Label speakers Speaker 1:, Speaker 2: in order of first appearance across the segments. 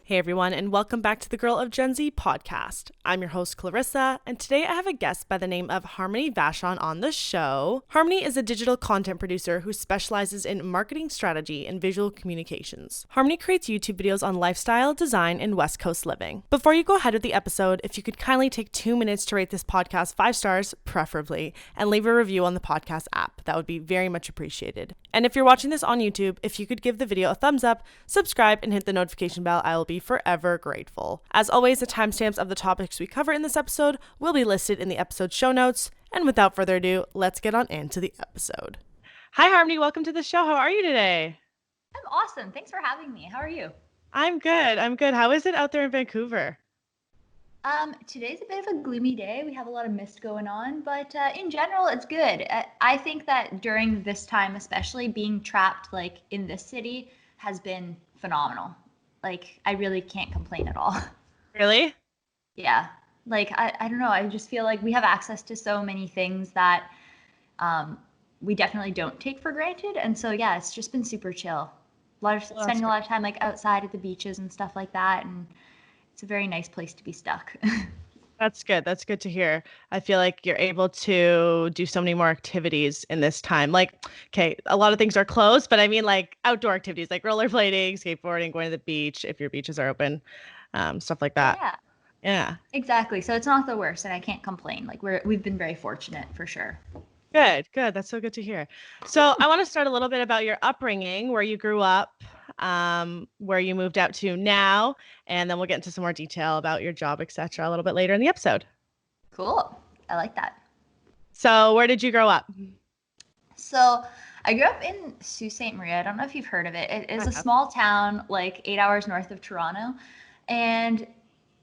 Speaker 1: Hey everyone, and welcome back to the Girl of Gen Z podcast. I'm your host Clarissa, and today I have a guest by the name of Harmonie Vachon on the show. Harmonie is a digital content producer who specializes in marketing strategy and visual communications. Harmonie creates YouTube videos on lifestyle, design, and West Coast living. Before you go ahead with the episode, if you could kindly take 2 minutes to rate this podcast 5 stars, preferably, and leave a review on the podcast app, that would be very much appreciated. And if you're watching this on YouTube, if you could give the video a thumbs up, subscribe, and hit the notification bell, I will be forever grateful. As always, the timestamps of the topics we cover in this episode will be listed in the episode show notes. And without further ado, let's get on into the episode. Hi, Harmonie. Welcome to the show. How are you today?
Speaker 2: I'm awesome. Thanks for having me. How are you?
Speaker 1: I'm good. How is it out there in Vancouver?
Speaker 2: Today's a bit of a gloomy day. We have a lot of mist going on, but in general, it's good. I think that during this time, especially being trapped like in this city has been phenomenal. Like, I really can't complain at all.
Speaker 1: Really?
Speaker 2: Yeah. Like, I don't know. I just feel like we have access to so many things that we definitely don't take for granted. And so, yeah, it's just been super chill. Spending a lot of time like outside at the beaches and stuff like that. And it's a very nice place to be stuck.
Speaker 1: That's good. That's good to hear. I feel like you're able to do so many more activities in this time. Like, okay, a lot of things are closed, but I mean like outdoor activities like rollerblading, skateboarding, going to the beach if your beaches are open, stuff like that.
Speaker 2: Yeah,
Speaker 1: Yeah.
Speaker 2: exactly. So it's not the worst, and I can't complain. Like we've been very fortunate for sure.
Speaker 1: Good. That's so good to hear. So I want to start a little bit about your upbringing, where you grew up, where you moved out to now, and then we'll get into some more detail about your job, etc., a little bit later in the episode.
Speaker 2: Cool. I like that.
Speaker 1: So where did you grow up?
Speaker 2: So I grew up in Sault Ste. Marie. I don't know if you've heard of it. It is a small town like 8 hours north of Toronto. And,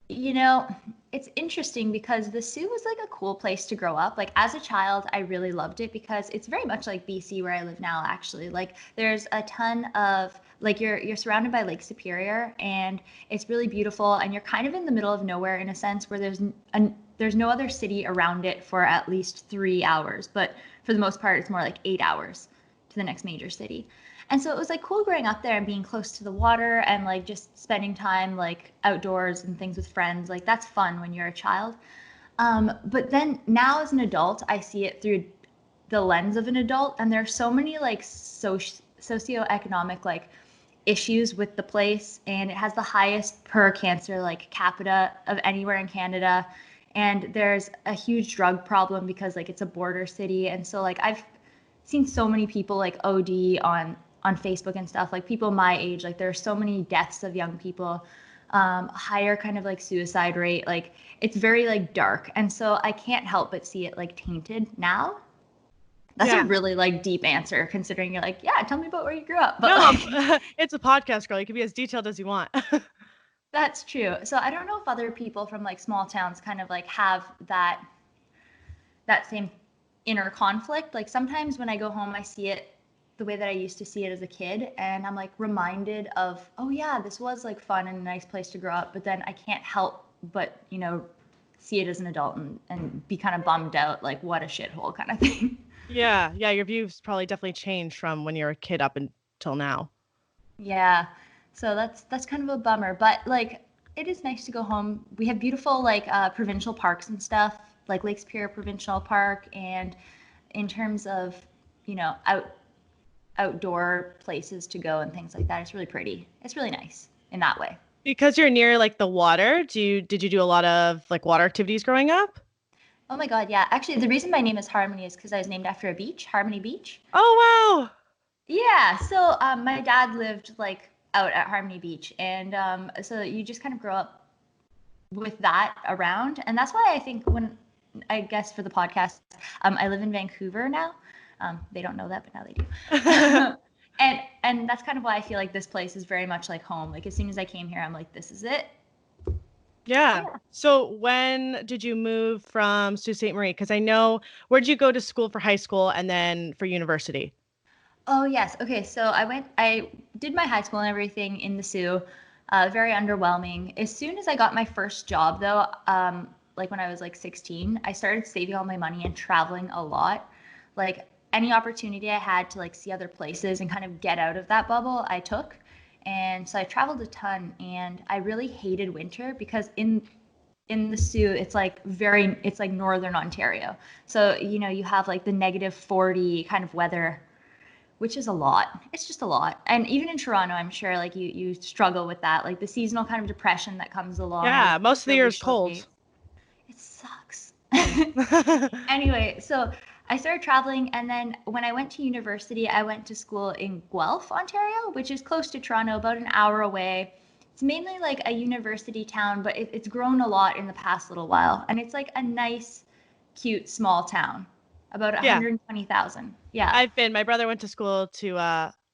Speaker 2: you know, it's interesting because the Sioux was like a cool place to grow up. Like as a child, I really loved it because it's very much like BC where I live now, actually. Like there's a ton of like you're surrounded by Lake Superior and it's really beautiful and you're kind of in the middle of nowhere in a sense where there's no other city around it for at least 3 hours, but for the most part it's more like 8 hours to the next major city. And so it was like cool growing up there and being close to the water and like just spending time like outdoors and things with friends. Like that's fun when you're a child. But then now as an adult, I see it through the lens of an adult, and there's so many like socioeconomic like issues with the place, and it has the highest per cancer like capita of anywhere in Canada. And there's a huge drug problem because like it's a border city, and so like I've seen so many people like OD on Facebook and stuff, like people my age, like there are so many deaths of young people, higher kind of like suicide rate, like it's very like dark. And so I can't help but see it like tainted now. That's a really like deep answer considering you're like, yeah, tell me about where you grew up. But
Speaker 1: No,
Speaker 2: like,
Speaker 1: it's a podcast, girl. You can be as detailed as you want.
Speaker 2: that's true. So I don't know if other people from like small towns kind of like have that same inner conflict. Like sometimes when I go home, I see it the way that I used to see it as a kid. And I'm like reminded of, oh yeah, this was like fun and a nice place to grow up. But then I can't help but, see it as an adult and be kind of bummed out, like what a shithole kind of thing.
Speaker 1: Yeah. Your views probably definitely changed from when you were a kid up until now.
Speaker 2: Yeah. So that's kind of a bummer. But like it is nice to go home. We have beautiful like provincial parks and stuff, like Lake Superior Provincial Park. And in terms of, outdoor places to go and things like that. It's really pretty. It's really nice in that way.
Speaker 1: Because you're near like the water, did you do a lot of like water activities growing up?
Speaker 2: Oh my God, yeah. Actually, the reason my name is Harmonie is because I was named after a beach, Harmonie Beach.
Speaker 1: Oh wow.
Speaker 2: Yeah, so my dad lived like out at Harmonie Beach, and so you just kind of grow up with that around, and that's why I think when I guess for the podcast, I live in Vancouver now. They don't know that, but now they do. And that's kind of why I feel like this place is very much like home. Like as soon as I came here, I'm like, this is it.
Speaker 1: Yeah. So when did you move from Sault Ste. Marie? Because I know, where'd you go to school for high school and then for university?
Speaker 2: Oh yes. Okay. So I did my high school and everything in the Sioux. Very underwhelming. As soon as I got my first job though, like when I was like 16, I started saving all my money and traveling a lot. Like any opportunity I had to like see other places and kind of get out of that bubble, I took. And so I traveled a ton, and I really hated winter because in the Sioux, it's like northern Ontario. So, you have like the -40 kind of weather, which is a lot. It's just a lot. And even in Toronto, I'm sure like you struggle with that, like the seasonal kind of depression that comes along with
Speaker 1: Yeah, most of the year
Speaker 2: really
Speaker 1: is
Speaker 2: short
Speaker 1: cold.
Speaker 2: days. It sucks. Anyway, so I started traveling, and then when I went to university, I went to school in Guelph, Ontario, which is close to Toronto, about an hour away. It's mainly like a university town, but it's grown a lot in the past little while. And it's like a nice, cute, small town, about
Speaker 1: Yeah,
Speaker 2: 120,000. Yeah.
Speaker 1: I've been. My brother went to school to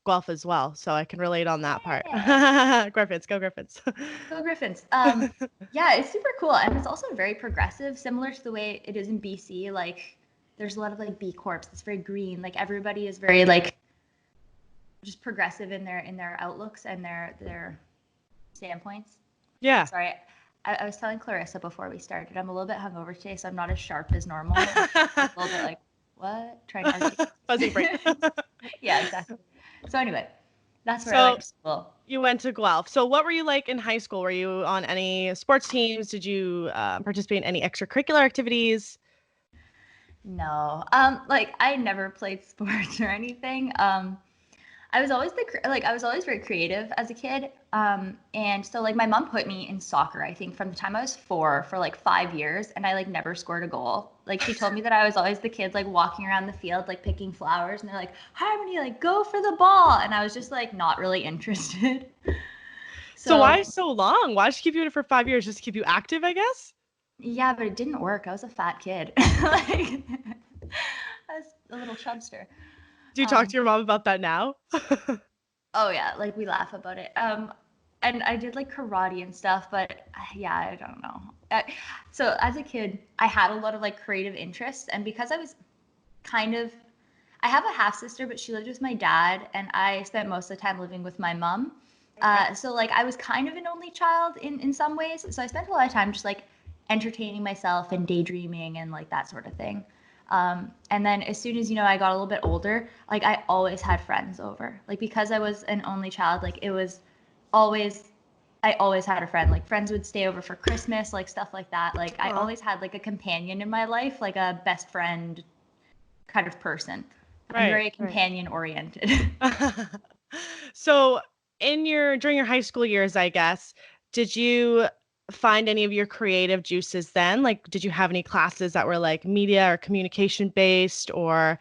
Speaker 1: Guelph as well, so I can relate on that part.
Speaker 2: Yeah.
Speaker 1: Griffins, go Griffins.
Speaker 2: Go Griffins. Yeah, it's super cool. And it's also very progressive, similar to the way it is in BC. Like, there's a lot of like B Corps. It's very green. Like everybody is very like just progressive in their outlooks and their standpoints.
Speaker 1: Yeah.
Speaker 2: Sorry, I was telling Clarissa before we started, I'm a little bit hungover today, so I'm not as sharp as normal. I'm a little bit like, what? Trying to articulate.
Speaker 1: Buzzing break.
Speaker 2: Yeah, exactly. So anyway, that's where I
Speaker 1: So
Speaker 2: went to school.
Speaker 1: you went to Guelph. So what were you like in high school? Were you on any sports teams? Did you participate in any extracurricular activities?
Speaker 2: No, like I never played sports or anything. I was always very creative as a kid. And so like my mom put me in soccer, I think from the time I was 4 for like 5 years, and I like never scored a goal. Like she told me that I was always the kid like walking around the field like picking flowers, and they're like, Harmony, like go for the ball. And I was just like not really interested.
Speaker 1: So why
Speaker 2: So
Speaker 1: so long? Why did she keep you in it for 5 years? Just to keep you active, I guess?
Speaker 2: yeah, but it didn't work. I was a fat kid. Like I was a little chubster.
Speaker 1: Do you talk
Speaker 2: Um,
Speaker 1: to your mom about that now?
Speaker 2: Oh yeah, like we laugh about it. And I did like karate and stuff, but yeah, I don't know. So as a kid, I had a lot of like creative interests, and because I was kind of, I have a half sister, but she lived with my dad, and I spent most of the time living with my mom.
Speaker 1: Okay.
Speaker 2: So like I was kind of an only child in some ways, so I spent a lot of time just like entertaining myself and daydreaming and like that sort of thing. And then as soon as I got a little bit older, like I always had friends over. Like because I was an only child, like it was always I always had a friend. Like friends would stay over for Christmas, like stuff like that. Like I
Speaker 1: Aw.
Speaker 2: always had like a companion in my life, like a best friend kind of person. I'm
Speaker 1: Right,
Speaker 2: very
Speaker 1: right.
Speaker 2: companion oriented.
Speaker 1: So during your high school years, I guess, did you find any of your creative juices then? Like, did you have any classes that were like media or communication based or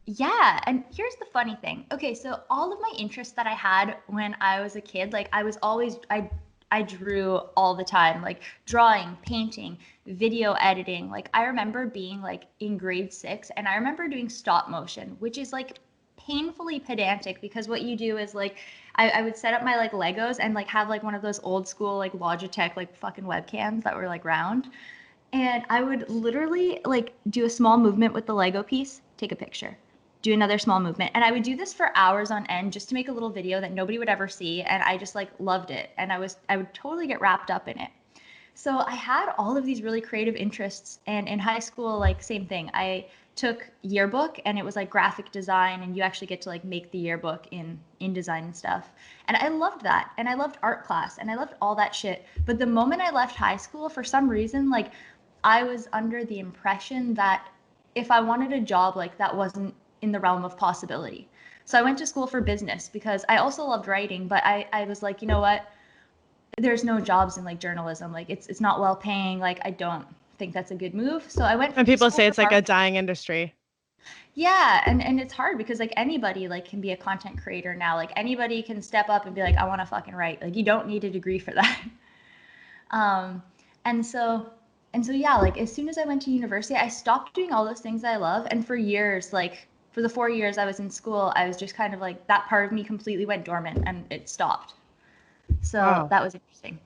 Speaker 2: Yeah, and here's the funny thing. Okay, so all of my interests that I had when I was a kid, like I drew all the time, like drawing, painting, video editing. Like I remember being like in grade 6, and I remember doing stop motion, which is like painfully pedantic because what you do is like I would set up my like Legos and like have like one of those old school like Logitech like fucking webcams that were like round. And I would literally like do a small movement with the Lego piece, take a picture, do another small movement. And I would do this for hours on end just to make a little video that nobody would ever see. And I just like loved it. And I would totally get wrapped up in it. So I had all of these really creative interests. And in high school, like same thing. I took yearbook, and it was like graphic design, and you actually get to like make the yearbook in InDesign and stuff. And I loved that. And I loved art class, and I loved all that shit. But the moment I left high school, for some reason, like I was under the impression that if I wanted a job, like that wasn't in the realm of possibility. So I went to school for business because I also loved writing, but I was like, you know what? There's no jobs in like journalism. Like it's not well paying. Like I don't think that's a good move. So I went
Speaker 1: and
Speaker 2: to
Speaker 1: people
Speaker 2: school
Speaker 1: say
Speaker 2: for
Speaker 1: it's like a
Speaker 2: marketing.
Speaker 1: dying industry.
Speaker 2: Yeah, and it's hard because like anybody like can be a content creator now. Like anybody can step up and be like, I want to fucking write. Like you don't need a degree for that. Um, and so yeah, like as soon as I went to university, I stopped doing all those things I love. And for years, like for the 4 years I was in school, I was just kind of like that part of me completely went dormant and it stopped. So
Speaker 1: Wow.
Speaker 2: that was interesting.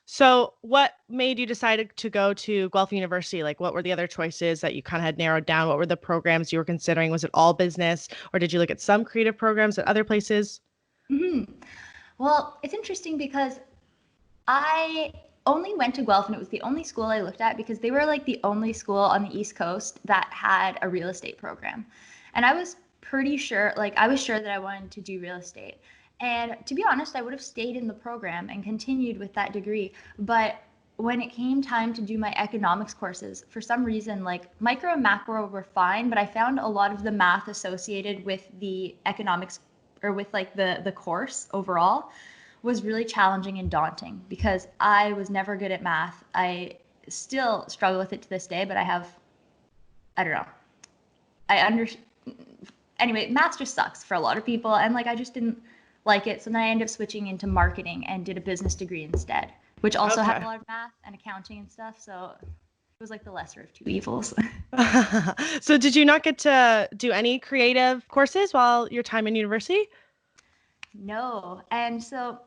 Speaker 1: So what made you decide to go to Guelph University? Like what were the other choices that you kind of had narrowed down? What were the programs you were considering? Was it all business or did you look at some creative programs at other places?
Speaker 2: Hmm. Well, it's interesting because I only went to Guelph, and it was the only school I looked at because they were like the only school on the East Coast that had a real estate program. And I was pretty sure, like, I was sure that I wanted to do real estate. And to be honest, I would have stayed in the program and continued with that degree. But when it came time to do my economics courses, for some reason, like micro and macro were fine, but I found a lot of the math associated with the economics or with like the course overall was really challenging and daunting because I was never good at math. I still struggle with it to this day, but I don't know. I under anyway, math just sucks for a lot of people, and like I just didn't like it. So then I ended up switching into marketing and did a business degree instead, which also had
Speaker 1: Okay.
Speaker 2: a lot of math and accounting and stuff. So it was like the lesser of two evils.
Speaker 1: So did you not get to do any creative courses while your time in university?
Speaker 2: No. And so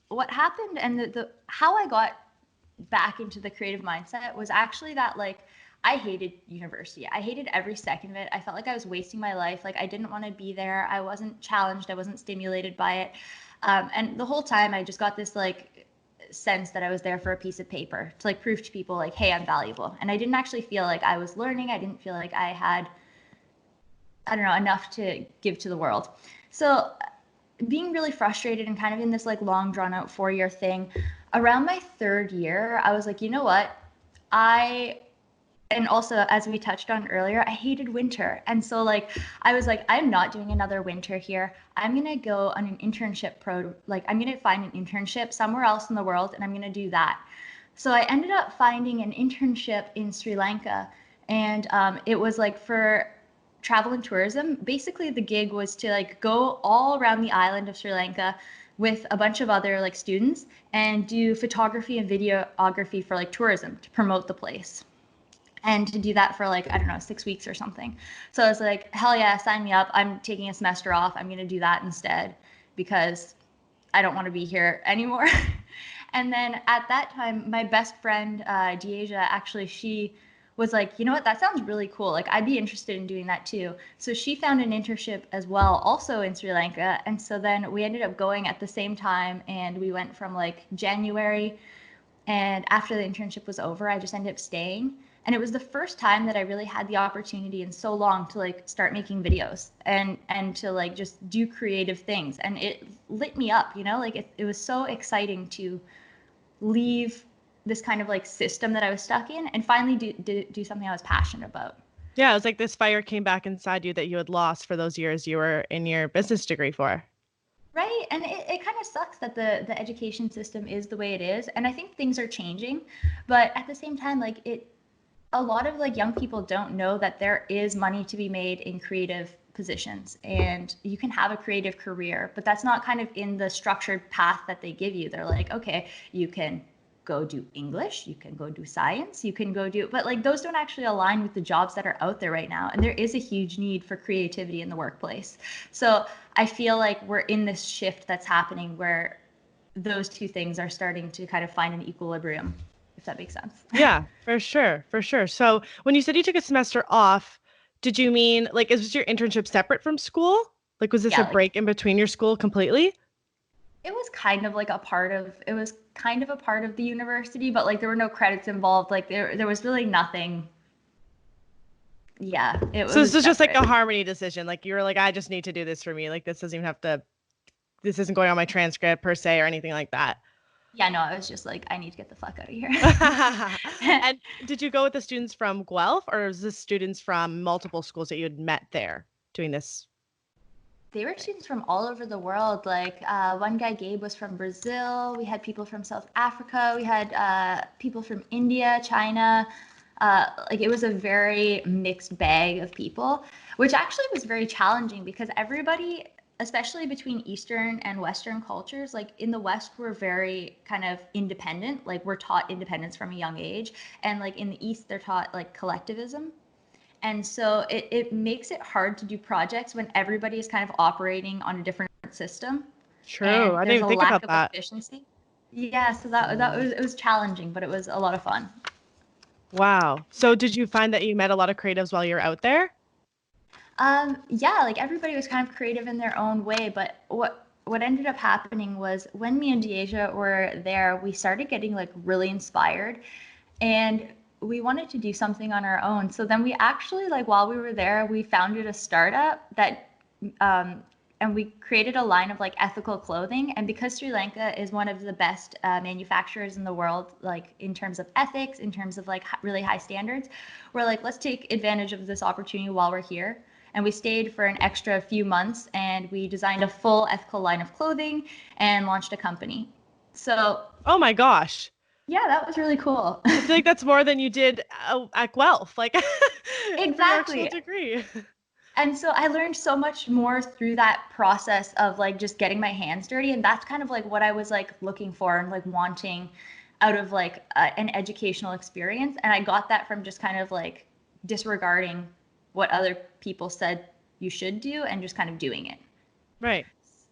Speaker 2: what happened and the how I got back into the creative mindset was actually that like I hated university. I hated every second of it. I felt like I was wasting my life. Like I didn't want to be there. I wasn't challenged. I wasn't stimulated by it. And the whole time I just got this like sense that I was there for a piece of paper to like prove to people like, hey, I'm valuable. And I didn't actually feel like I was learning. I didn't feel like I had, I don't know, enough to give to the world. So being really frustrated and kind of in this like long drawn out 4 year thing, around my third year, I was like, you know what? I and also as we touched on earlier, I hated winter. And so like I was like, I'm not doing another winter here. I'm gonna go on an internship like I'm gonna find an internship somewhere else in the world and I'm gonna do that. So I ended up finding an internship in Sri Lanka, and it was like for travel and tourism. Basically, the gig was to like go all around the island of Sri Lanka with a bunch of other like students and do photography and videography for like tourism to promote the place and to do that for like I don't know 6 weeks or something. So I was like, hell yeah, sign me up. I'm taking a semester off. I'm gonna do that instead because I don't want to be here anymore. And then at that time, my best friend Deasia, actually, she was like, you know what, that sounds really cool. Like I'd be interested in doing that too. So she found an internship as well, also in Sri Lanka. And so then we ended up going at the same time, and we went from like January, and after the internship was over, I just ended up staying. And it was the first time that I really had the opportunity in so long to like start making videos and to like just do creative things. And it lit me up, you know, like it was so exciting to leave this kind of like system that I was stuck in and finally do something I was passionate about.
Speaker 1: Yeah, it was like this fire came back inside you that you had lost for those years you were in your business degree for.
Speaker 2: Right. And it kind of sucks that the education system is the way it is. And I think things are changing. But at the same time, like a lot of like young people don't know that there is money to be made in creative positions and you can have a creative career, but that's not kind of in the structured path that they give you. They're like, okay, you can go do English, you can go do science, you can go do, but like those don't actually align with the jobs that are out there right now. And there is a huge need for creativity in the workplace. So I feel like we're in this shift that's happening where those two things are starting to kind of find an equilibrium, if that makes sense.
Speaker 1: Yeah, for sure, for sure. So when you said you took a semester off, did you mean like is your internship separate from school? Like was this a
Speaker 2: Yeah, like
Speaker 1: break in between your school completely?
Speaker 2: it was kind of like a part of it was kind of a part of the university, but like there were no credits involved. Like there was really nothing. Yeah, it
Speaker 1: So this
Speaker 2: was
Speaker 1: is just like
Speaker 2: separate.
Speaker 1: a harmony decision. Like you were like, I just need to do this for me. Like this doesn't even have to, this isn't going on my transcript per se or anything like that.
Speaker 2: Yeah, no, I was just like, I need to get the fuck out of here.
Speaker 1: And did you go with the students from Guelph or was this students from multiple schools that you had met there doing this
Speaker 2: They were
Speaker 1: thing?
Speaker 2: students from all over the world. Like one guy, Gabe, was from Brazil. We had people from South Africa. We had people from India, China. Like it was a very mixed bag of people, which actually was very challenging because everybody, especially between Eastern and Western cultures, like in the West, we're very kind of independent. Like we're taught independence from a young age. And like in the East, they're taught like collectivism. And so it makes it hard to do projects when everybody is kind of operating on a different system
Speaker 1: True.
Speaker 2: and
Speaker 1: I didn't
Speaker 2: there's
Speaker 1: even
Speaker 2: a
Speaker 1: think
Speaker 2: lack
Speaker 1: about
Speaker 2: of
Speaker 1: that.
Speaker 2: efficiency. Yeah, so that was it was challenging, but it was a lot of fun.
Speaker 1: Wow. So did you find that you met a lot of creatives while you're out there?
Speaker 2: Yeah, like everybody was kind of creative in their own way, but what ended up happening was when me and Deasia were there, we started getting like really inspired and we wanted to do something on our own. So then we actually like while we were there, we founded a startup that and we created a line of like ethical clothing. And because Sri Lanka is one of the best manufacturers in the world, like in terms of ethics, in terms of like really high standards, we're like, let's take advantage of this opportunity while we're here. And we stayed for an extra few months, and we designed a full ethical line of clothing and launched a company. So,
Speaker 1: Oh my gosh.
Speaker 2: yeah, that was really cool.
Speaker 1: I feel like that's more than you did at Guelph, like for your actual
Speaker 2: Exactly.
Speaker 1: degree.
Speaker 2: And so I learned so much more through that process of like just getting my hands dirty. And that's kind of like what I was like looking for and like wanting out of like an educational experience. And I got that from just kind of like disregarding what other people said you should do and just kind of doing it.
Speaker 1: Right.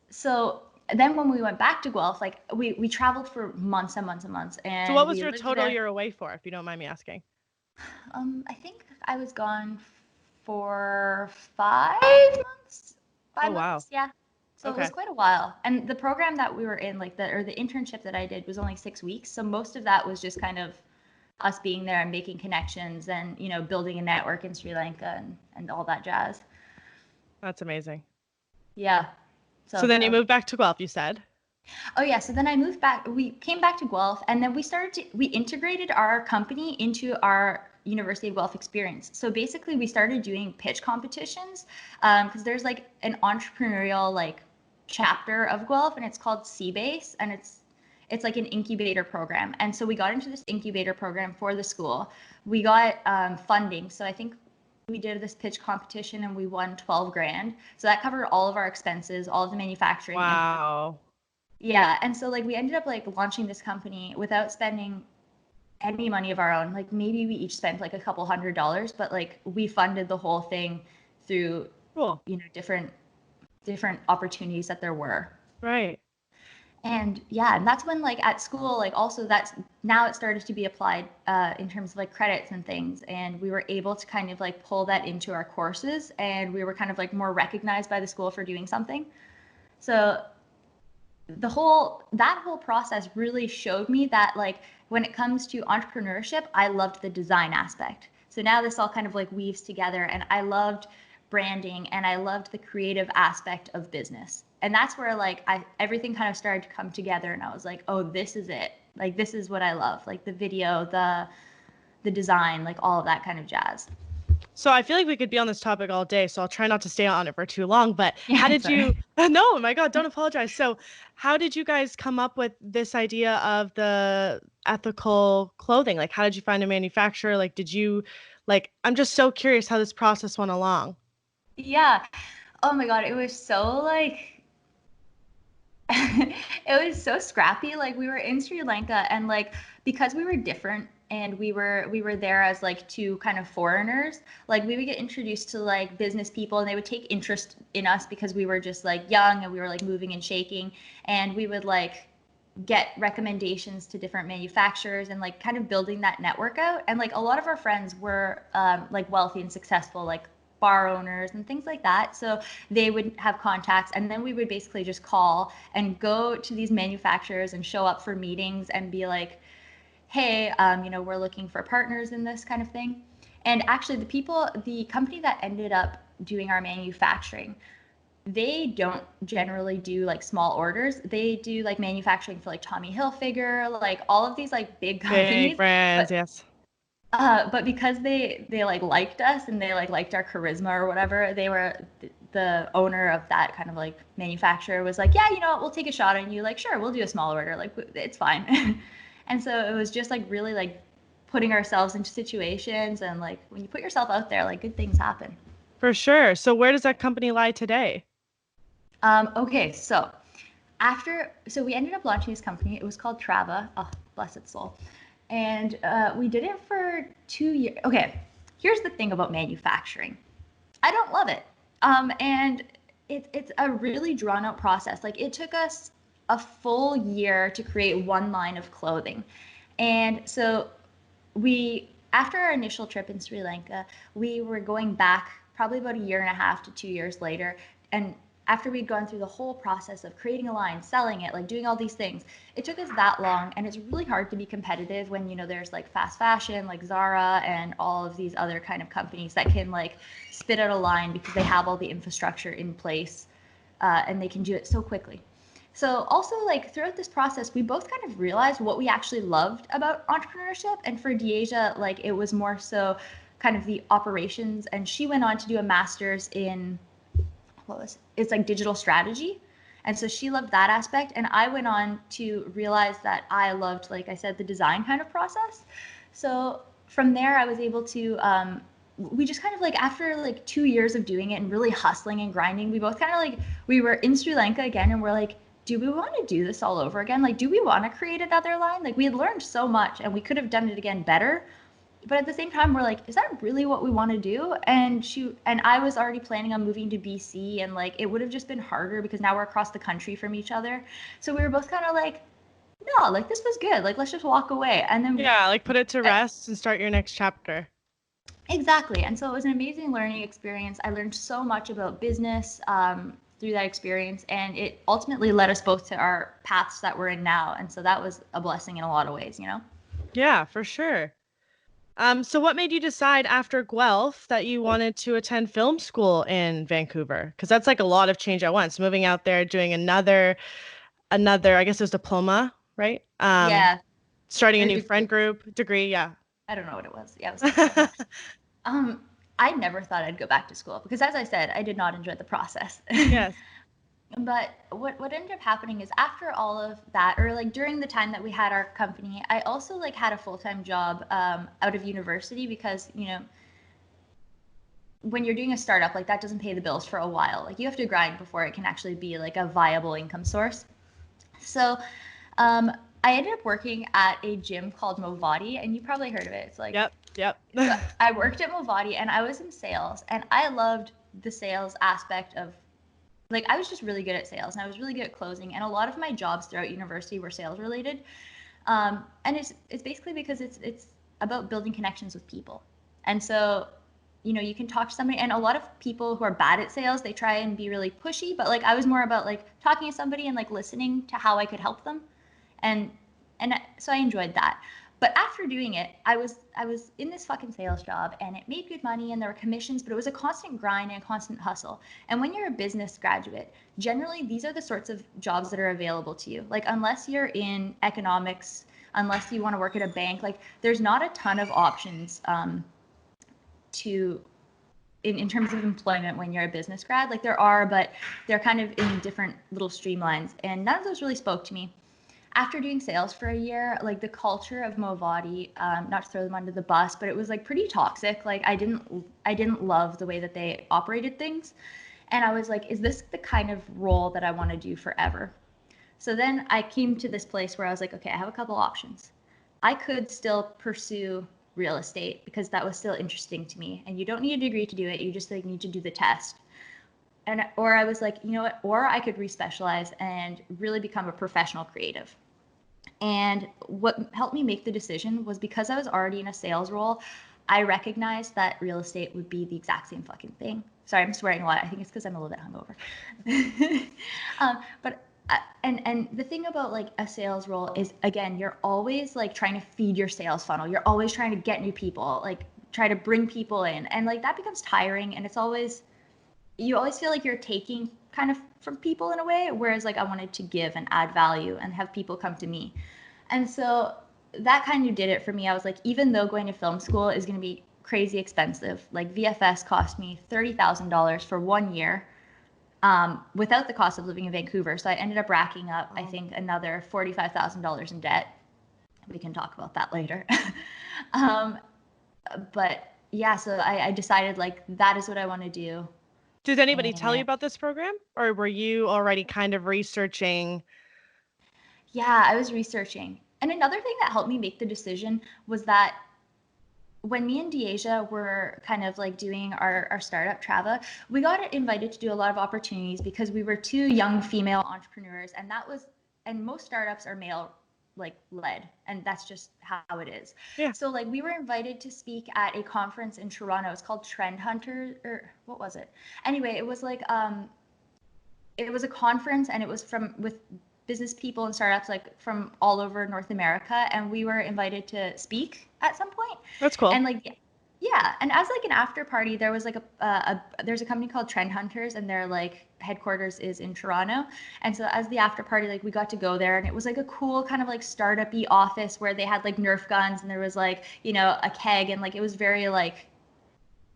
Speaker 2: So then when we went back to Guelph, like we traveled for months and months and months,
Speaker 1: So what
Speaker 2: and
Speaker 1: was
Speaker 2: we
Speaker 1: your
Speaker 2: lived
Speaker 1: total
Speaker 2: there.
Speaker 1: year away for, if you don't mind me asking?
Speaker 2: I think I was gone for 5 months.
Speaker 1: Oh,
Speaker 2: Five
Speaker 1: wow.
Speaker 2: months, yeah. So it was
Speaker 1: Okay.
Speaker 2: quite a while. And the program that we were in, like the internship that I did was only 6 weeks. So most of that was just kind of us being there and making connections and, building a network in Sri Lanka and all that jazz.
Speaker 1: That's amazing.
Speaker 2: Yeah.
Speaker 1: So
Speaker 2: So
Speaker 1: then
Speaker 2: that
Speaker 1: you
Speaker 2: was.
Speaker 1: moved back to Guelph, you said?
Speaker 2: Oh yeah, so then I moved back. We came back to Guelph, and then we integrated our company into our University of Guelph experience. So basically, we started doing pitch competitions because there's like an entrepreneurial like chapter of Guelph, and it's called Seabase, and it's like an incubator program. And so we got into this incubator program for the school. We got funding. So I think we did this pitch competition and we won 12 grand. So that covered all of our expenses, all of the manufacturing and
Speaker 1: Wow.
Speaker 2: yeah, and so like we ended up like launching this company without spending any money of our own. Like maybe we each spent like a couple $100, but like we funded the whole thing through,
Speaker 1: Cool.
Speaker 2: different opportunities that there were.
Speaker 1: Right.
Speaker 2: And yeah, and that's when like at school, like also that's now it started to be applied in terms of like credits and things. And we were able to kind of like pull that into our courses, and we were kind of like more recognized by the school for doing something. So that whole process really showed me that like when it comes to entrepreneurship, I loved the design aspect. So now this all kind of like weaves together, and I loved branding and I loved the creative aspect of business. And that's where like everything kind of started to come together, and I was like, "Oh, this is it. Like this is what I love. Like the video, the design, like all of that kind of jazz."
Speaker 1: So I feel like we could be on this topic all day, so I'll try not to stay on it for too long. But how
Speaker 2: Yeah,
Speaker 1: did
Speaker 2: sorry.
Speaker 1: you? No, my God, don't apologize. So, how did you guys come up with this idea of the ethical clothing? Like, how did you find a manufacturer? Like, did you, like, I'm just so curious how this process went along.
Speaker 2: Yeah. Oh my God, it was so like it was so scrappy. Like we were in Sri Lanka, and like because we were different and we were there as like two kind of foreigners, like we would get introduced to like business people, and they would take interest in us because we were just like young and we were like moving and shaking, and we would like get recommendations to different manufacturers and like kind of building that network out. And like a lot of our friends were like wealthy and successful, like bar owners and things like that. So they would have contacts, and then we would basically just call and go to these manufacturers and show up for meetings and be like, hey, we're looking for partners in this kind of thing. And actually, the company that ended up doing our manufacturing, they don't generally do like small orders. They do like manufacturing for like Tommy Hilfiger, like all of these like big
Speaker 1: Big
Speaker 2: companies.
Speaker 1: brands,
Speaker 2: But
Speaker 1: yes.
Speaker 2: but because they like liked us and they like liked our charisma or whatever, they were the owner of that kind of like manufacturer was like, yeah, you know what, we'll take a shot on you. Like, sure, we'll do a small order. Like, it's fine. And so it was just like really like putting ourselves into situations, and like when you put yourself out there, like good things happen.
Speaker 1: For sure. So where does that company lie today?
Speaker 2: Okay, so we ended up launching this company. It was called Trava. Oh, bless its soul. And we did it for 2 years. Okay, here's the thing about manufacturing. I don't love it. And it's a really drawn out process. Like it took us a full year to create one line of clothing. And so after our initial trip in Sri Lanka, we were going back probably about a year and a half to 2 years later. And after we'd gone through the whole process of creating a line, selling it, like doing all these things, it took us that long. And it's really hard to be competitive when, there's like fast fashion, like Zara and all of these other kind of companies that can like spit out a line because they have all the infrastructure in place and they can do it so quickly. So also like throughout this process, we both kind of realized what we actually loved about entrepreneurship. And for Deasia, like it was more so kind of the operations. And she went on to do a master's in it's like digital strategy. And so she loved that aspect. And I went on to realize that I loved, like I said, the design kind of process. So from there, I was able to we just kind of like after like 2 years of doing it and really hustling and grinding, we both kind of like we were in Sri Lanka again and we're like, do we want to do this all over again? Like, do we want to create another line? Like we had learned so much and we could have done it again better. But at the same time, we're like, is that really what we want to do? And I was already planning on moving to BC and like it would have just been harder because now we're across the country from each other. So we were both kind of like, no, like this was good. Like let's just walk away. And then
Speaker 1: Yeah, like put it to rest and start your next chapter.
Speaker 2: exactly. And so it was an amazing learning experience. I learned so much about business through that experience, and it ultimately led us both to our paths that we're in now. And so that was a blessing in a lot of ways, you know?
Speaker 1: Yeah, for sure. So what made you decide after Guelph that you wanted to attend film school in Vancouver? Because that's like a lot of change at once. Moving out there, doing another, I guess it was diploma, right?
Speaker 2: Yeah.
Speaker 1: Starting a
Speaker 2: Or
Speaker 1: new
Speaker 2: degree.
Speaker 1: friend group, degree, yeah.
Speaker 2: I don't know what it was. Yeah, it was a diploma. I never thought I'd go back to school because, as I said, I did not enjoy the process.
Speaker 1: Yes.
Speaker 2: But what ended up happening is after all of that, or like during the time that we had our company, I also like had a full-time job out of university because when you're doing a startup, like that doesn't pay the bills for a while. Like you have to grind before it can actually be like a viable income source. So um, I ended up working at a gym called Movati, and you probably heard of it. It's like
Speaker 1: Yep.
Speaker 2: so I worked at Movati and I was in sales and I loved the sales aspect of like I was just really good at sales and I was really good at closing and a lot of my jobs throughout university were sales related. And it's basically because it's about building connections with people. And so you can talk to somebody and a lot of people who are bad at sales, they try and be really pushy, but like I was more about like talking to somebody and like listening to how I could help them. And so I enjoyed that. But after doing it, I was in this fucking sales job and it made good money and there were commissions, but it was a constant grind and a constant hustle. And when you're a business graduate, generally these are the sorts of jobs that are available to you. Like unless you're in economics, unless you want to work at a bank, like there's not a ton of options to in terms of employment when you're a business grad. Like there are, but they're kind of in different little streamlines. And none of those really spoke to me after doing sales for a year, like the culture of Movati, not to throw them under the bus, but it was like pretty toxic. Like I didn't love the way that they operated things. And I was like, is this the kind of role that I want to do forever? So then I came to this place where I was like, okay, I have a couple options. I could still pursue real estate because that was still interesting to me. And you don't need a degree to do it. You just like need to do the test. And or I was like, you know what? Or I could respecialize and really become a professional creative. And what helped me make the decision was because I was already in a sales role, I recognized that real estate would be the exact same fucking thing. Sorry, I'm swearing a lot. I think it's because I'm a little bit hungover. But and the thing about like a sales role is again, you're always like trying to feed your sales funnel. You're always trying to get new people, like try to bring people in, and like that becomes tiring. And it's always you always feel like you're taking kind of from people in a way, whereas like I wanted to give and add value and have people come to me. And so that kind of did it for me. I was like, even though going to film school is going to be crazy expensive, like VFS cost me $30,000 for 1 year without the cost of living in Vancouver. So I ended up racking up, I think, another $45,000 in debt. We can talk about that later. um, but yeah, so I decided like that is what I want to do.
Speaker 1: Did anybody tell you
Speaker 2: And
Speaker 1: about this program, or were you already kind of researching?
Speaker 2: yeah, I was researching. And another thing that helped me make the decision was that when me and Deasia were kind of like doing our startup Trava, we got invited to do a lot of opportunities because we were two young female entrepreneurs, and most startups are male like led, and that's just how it is.
Speaker 1: Yeah.
Speaker 2: So like we were invited to speak at a conference in Toronto. It's called Trend Hunter, or what was it? Anyway, it was a conference and it was with business people and startups like from all over North America, and we were invited to speak at some point.
Speaker 1: That's cool.
Speaker 2: And like Yeah, and as like an after party, there was like there's a company called Trend Hunters, and their like headquarters is in Toronto. And so as the after party, like we got to go there, and it was like a cool kind of like startup-y office where they had like Nerf guns, and there was like, you know, a keg, and like it was very like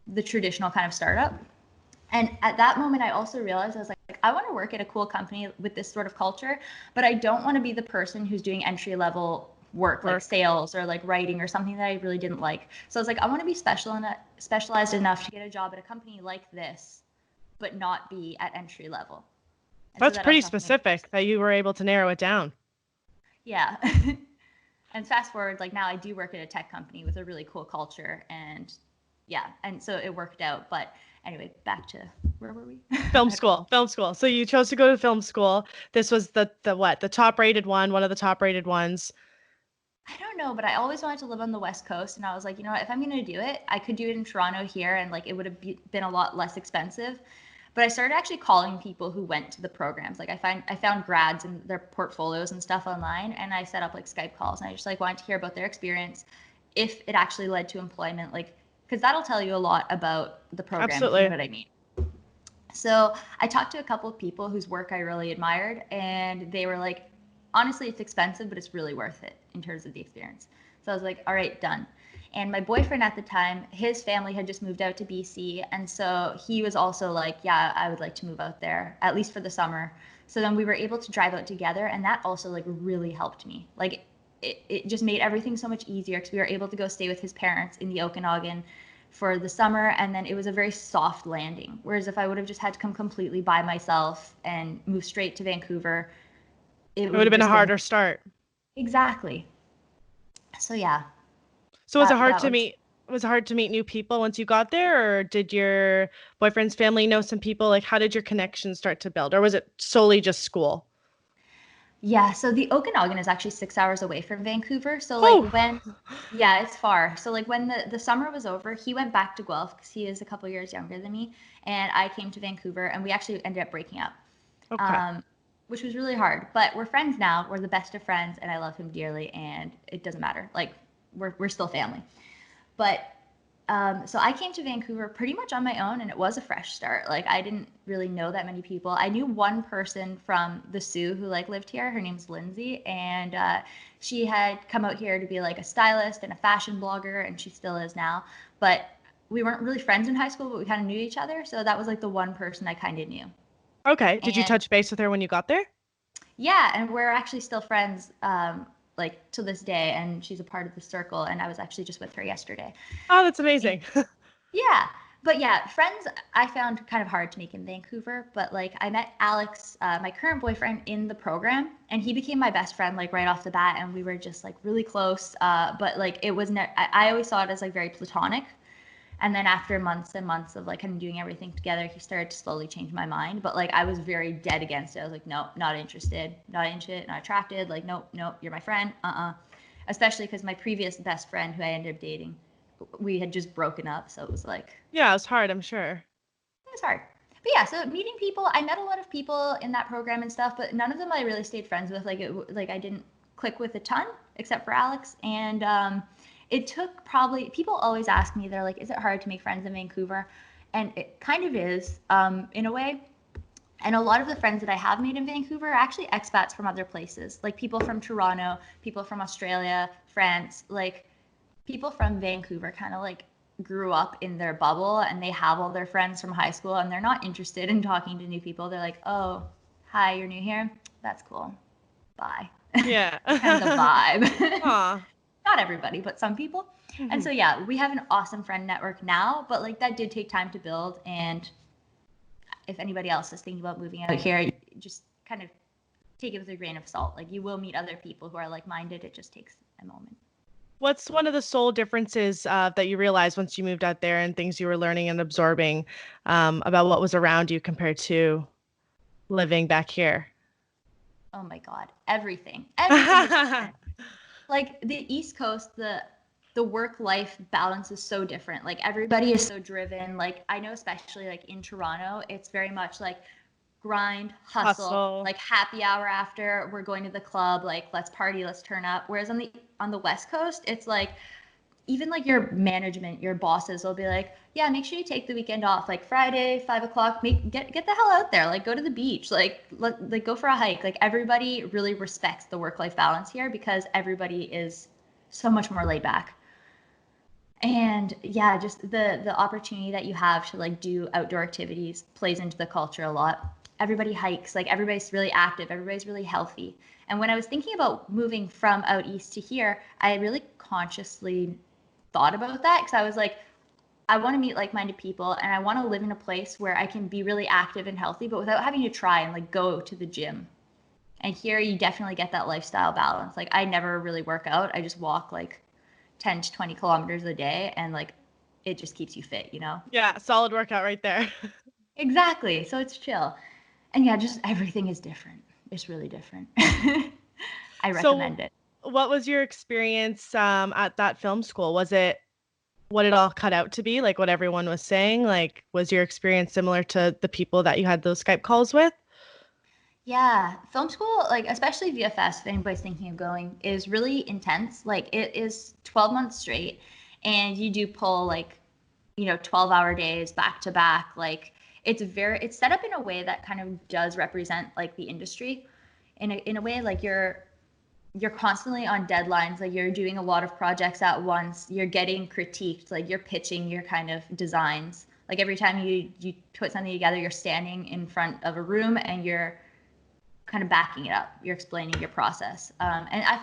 Speaker 2: the traditional kind of startup. And at that moment, I also realized I was like, I want to work at a cool company with this sort of culture, but I don't want to be the person who's doing entry level work like sales or like writing or something that I really didn't like. So I was like, I want to be specialized enough to get a job at a company like this, but not be at entry level. And so
Speaker 1: That's
Speaker 2: that
Speaker 1: pretty
Speaker 2: also helped me.
Speaker 1: specific that you were able to narrow it down.
Speaker 2: Yeah. And fast forward, like now I do work at a tech company with a really cool culture, and yeah, and so it worked out. But anyway, back to where were we?
Speaker 1: Film school, film school. So you chose to go to film school. This was the what? The top rated one of the top rated ones.
Speaker 2: I don't know, but I always wanted to live on the West Coast, and I was like, you know what, if I'm going to do it, I could do it in Toronto here, and like it would have been a lot less expensive. But I started actually calling people who went to the programs. Like I found grads and their portfolios and stuff online, and I set up like Skype calls, and I just like wanted to hear about their experience, if it actually led to employment, like because that'll tell you a lot about the program, if you know
Speaker 1: Absolutely.
Speaker 2: what I mean. So I talked to a couple of people whose work I really admired, and they were like, honestly, it's expensive, but it's really worth it in terms of the experience. So I was like, all right, done. And my boyfriend at the time, his family had just moved out to BC. And so he was also like, yeah, I would like to move out there, at least for the summer. So then we were able to drive out together. And that also like really helped me. Like it just made everything so much easier because we were able to go stay with his parents in the Okanagan for the summer, and then it was a very soft landing. Whereas if I would have just had to come completely by myself and move straight to Vancouver, it
Speaker 1: It
Speaker 2: would
Speaker 1: would have
Speaker 2: have
Speaker 1: been a
Speaker 2: just been
Speaker 1: harder start.
Speaker 2: exactly. So yeah,
Speaker 1: So was it
Speaker 2: that
Speaker 1: hard
Speaker 2: that
Speaker 1: to
Speaker 2: was
Speaker 1: meet was it hard to meet new people once you got there, or did your boyfriend's family know some people? Like how did your connection start to build? Or was it solely just school?
Speaker 2: yeah. So the Okanagan is actually 6 hours away from Vancouver. So like
Speaker 1: Oh,
Speaker 2: yeah, it's far. So like when the summer was over, he went back to Guelph because he is a couple years younger than me, and I came to Vancouver, and we actually ended up breaking up.
Speaker 1: okay.
Speaker 2: um, which was really hard. But we're friends now. We're the best of friends, and I love him dearly. And it doesn't matter. Like we're still family. But so I came to Vancouver pretty much on my own, and it was a fresh start. Like I didn't really know that many people. I knew one person from the Sioux who like lived here. Her name's Lindsay, and she had come out here to be like a stylist and a fashion blogger, and she still is now. But we weren't really friends in high school, but we kind of knew each other. So that was like the one person I kind of knew.
Speaker 1: Okay. Did you
Speaker 2: And
Speaker 1: touch base with her when you got there?
Speaker 2: yeah, and we're actually still friends, like to this day, and she's a part of the circle. And I was actually just with her yesterday.
Speaker 1: Oh, that's
Speaker 2: And
Speaker 1: amazing.
Speaker 2: yeah, but yeah, friends I found kind of hard to make in Vancouver. But like I met Alex, my current boyfriend, in the program, and he became my best friend like right off the bat, and we were just like really close. But like it was I always saw it as like very platonic. And then after months and months of like kind of doing everything together, he started to slowly change my mind. But like I was very dead against it. I was like, nope, not interested, not into it, not attracted. Like, nope, nope, you're my friend. Especially because my previous best friend who I ended up dating, we had just broken up. So it was like,
Speaker 1: Yeah, it was hard, I'm sure.
Speaker 2: it was hard. But yeah, so meeting people, I met a lot of people in that program and stuff, but none of them I really stayed friends with. Like I didn't click with a ton, except for Alex. And it took probably, people always ask me, they're like, is it hard to make friends in Vancouver? And it kind of is, in a way. And a lot of the friends that I have made in Vancouver are actually expats from other places, like people from Toronto, people from Australia, France, like people from Vancouver kind of like grew up in their bubble, and they have all their friends from high school, and they're not interested in talking to new people. They're like, oh, hi, you're new here? That's cool. Bye.
Speaker 1: Yeah.
Speaker 2: That's kind of the vibe.
Speaker 1: Aw.
Speaker 2: Not everybody, but some people. And
Speaker 1: Mhm.
Speaker 2: so, yeah, we have an awesome friend network now, but like that did take time to build. And if anybody else is thinking about moving out here, just kind of take it with a grain of salt. Like you will meet other people who are like minded. It just takes a moment.
Speaker 1: What's one of the sole differences that you realized once you moved out there and things you were learning and absorbing about what was around you compared to living back here?
Speaker 2: Oh my God, everything. Everything is different. Like the East Coast, the work life balance is so different. Like everybody is so driven. Like I know especially like in Toronto, it's very much like grind, hustle,
Speaker 1: Hustle.
Speaker 2: like happy hour after we're going to the club, like let's party, let's turn up. Whereas on the West Coast, it's like even like your management, your bosses will be like, yeah, make sure you take the weekend off, like Friday, 5 o'clock, get the hell out there, like go to the beach, like go for a hike. Like everybody really respects the work-life balance here because everybody is so much more laid back. And yeah, just the opportunity that you have to like do outdoor activities plays into the culture a lot. Everybody hikes, like everybody's really active, everybody's really healthy. And when I was thinking about moving from out east to here, I really consciously thought about that because I was like, I want to meet like-minded people and I want to live in a place where I can be really active and healthy, but without having to try and like go to the gym. And here you definitely get that lifestyle balance. Like I never really work out. I just walk like 10 to 20 kilometers a day and like it just keeps you fit, you know?
Speaker 1: Yeah, solid workout right there.
Speaker 2: Exactly. So it's chill. And yeah, just everything is different. It's really different. I
Speaker 1: So,
Speaker 2: recommend it.
Speaker 1: what was your experience at that film school? Was it what it all cut out to be, like what everyone was saying? Like, was your experience similar to the people that you had those Skype calls with?
Speaker 2: Yeah, film school, like especially VFS, if anybody's thinking of going, is really intense. Like it is 12 months straight, and you do pull like, 12-hour days back to back. Like it's set up in a way that kind of does represent like the industry, in a way like you're constantly on deadlines. Like you're doing a lot of projects at once. You're getting critiqued. Like you're pitching your kind of designs. Like every time you put something together, you're standing in front of a room and you're kind of backing it up. You're explaining your process, and I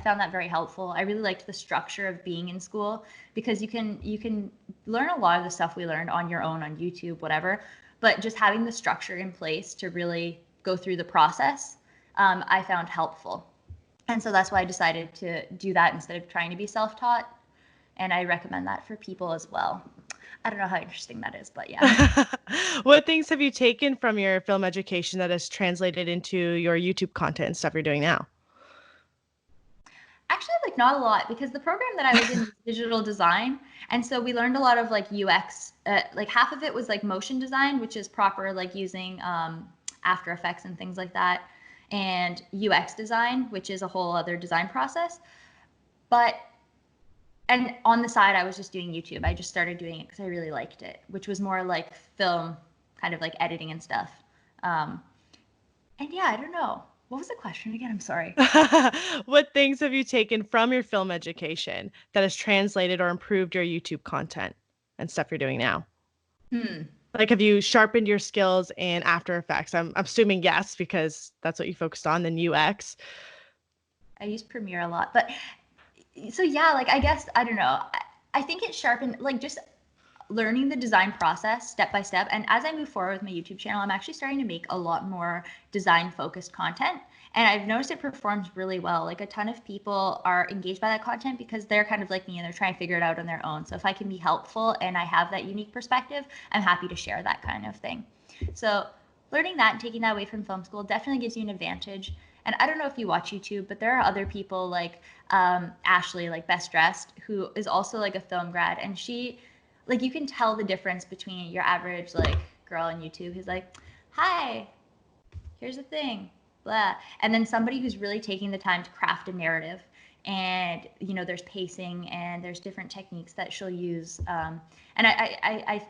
Speaker 2: found that very helpful. I really liked the structure of being in school because you can learn a lot of the stuff we learned on your own on YouTube, whatever. But just having the structure in place to really go through the process, I found helpful, and so that's why I decided to do that instead of trying to be self-taught. And I recommend that for people as well. I don't know how interesting that is, but yeah.
Speaker 1: What things have you taken from your film education that has translated into your YouTube content and stuff you're doing now?
Speaker 2: Actually, like not a lot because the program that I was in was digital design, and so we learned a lot of like UX. Like half of it was like motion design, which is proper like using After Effects and things like that, and UX design, which is a whole other design process. But and on the side, I was just doing YouTube. I just started doing it because I really liked it, which was more like film, kind of like editing and stuff. Um, and yeah, I don't know. What was the question again? I'm sorry.
Speaker 1: What things have you taken from your film education that has translated or improved your YouTube content and stuff you're doing now?
Speaker 2: Hmm.
Speaker 1: Like, have you sharpened your skills in After Effects? I'm assuming yes, because that's what you focused on, then UX.
Speaker 2: I use Premiere a lot, but so yeah, like I guess I don't know. I think it sharpened like just learning the design process step by step. And as I move forward with my YouTube channel, I'm actually starting to make a lot more design focused content. And I've noticed it performs really well. Like a ton of people are engaged by that content because they're kind of like me and they're trying to figure it out on their own. So if I can be helpful and I have that unique perspective, I'm happy to share that kind of thing. So learning that and taking that away from film school definitely gives you an advantage. And I don't know if you watch YouTube, but there are other people like Ashley, like Best Dressed, who is also like a film grad, and she, like, you can tell the difference between your average like girl on YouTube who's like, "Hi, here's the thing," blah, and then somebody who's really taking the time to craft a narrative. And there's pacing and there's different techniques that she'll use. And I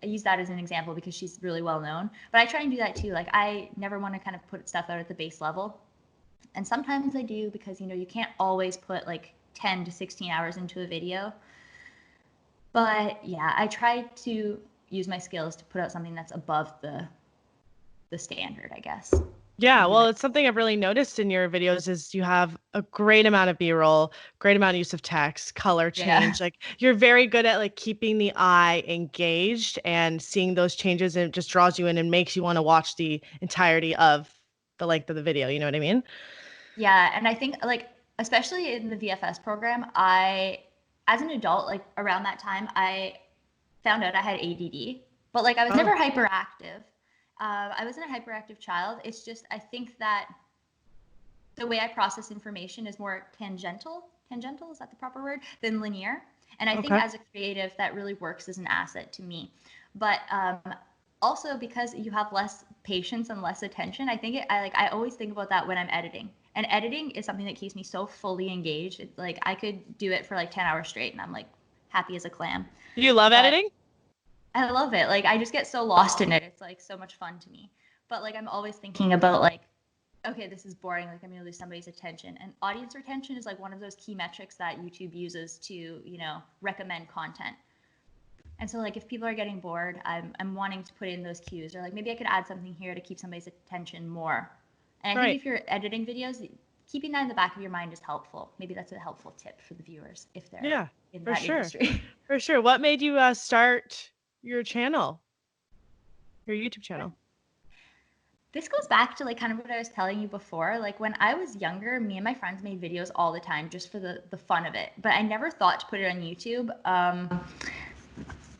Speaker 2: use that as an example because she's really well known. But I try and do that too. Like I never want to kind of put stuff out at the base level, and sometimes I do because you can't always put like 10 to 16 hours into a video. But yeah, I try to use my skills to put out something that's above the standard, I guess.
Speaker 1: Yeah,
Speaker 2: Would be
Speaker 1: well,
Speaker 2: my
Speaker 1: it's something I've really noticed in your videos is you have a great amount of B-roll, great amount of use of text, color
Speaker 2: yeah.
Speaker 1: change. Like you're very good at like keeping the eye engaged and seeing those changes, and it just draws you in and makes you want to watch the entirety of the length of the video. You know what I mean?
Speaker 2: Yeah, and I think like especially in the VFS program, I as an adult like around that time I found out I had ADD, but like I was
Speaker 1: Oh,
Speaker 2: never hyperactive. I wasn't a hyperactive child. It's just I think that the way I process information is more tangential. Tangential, is that the proper word? Than linear. And I think
Speaker 1: okay.
Speaker 2: as a creative, that really works as an asset to me. But also because you have less patience and less attention, I think I always think about that when I'm editing. And editing is something that keeps me so fully engaged. It's like I could do it for like 10 hours straight and I'm like happy as a clam.
Speaker 1: Do you love
Speaker 2: But
Speaker 1: editing?
Speaker 2: I love it. Like I just get so lost in it. It's like so much fun to me. But like I'm always thinking about like, okay, this is boring. Like I'm gonna lose somebody's attention. And audience retention is like one of those key metrics that YouTube uses to, recommend content. And so like if people are getting bored, I'm wanting to put in those cues or like maybe I could add something here to keep somebody's attention more. And I think
Speaker 1: Right.
Speaker 2: if you're editing videos, keeping that in the back of your mind is helpful. Maybe that's a helpful tip for the viewers if they're
Speaker 1: Yeah,
Speaker 2: in
Speaker 1: for
Speaker 2: that
Speaker 1: sure.
Speaker 2: industry.
Speaker 1: For sure. What made you start your channel, your YouTube channel?
Speaker 2: This goes back to like kind of what I was telling you before. Like when I was younger, me and my friends made videos all the time just for the fun of it. But I never thought to put it on YouTube.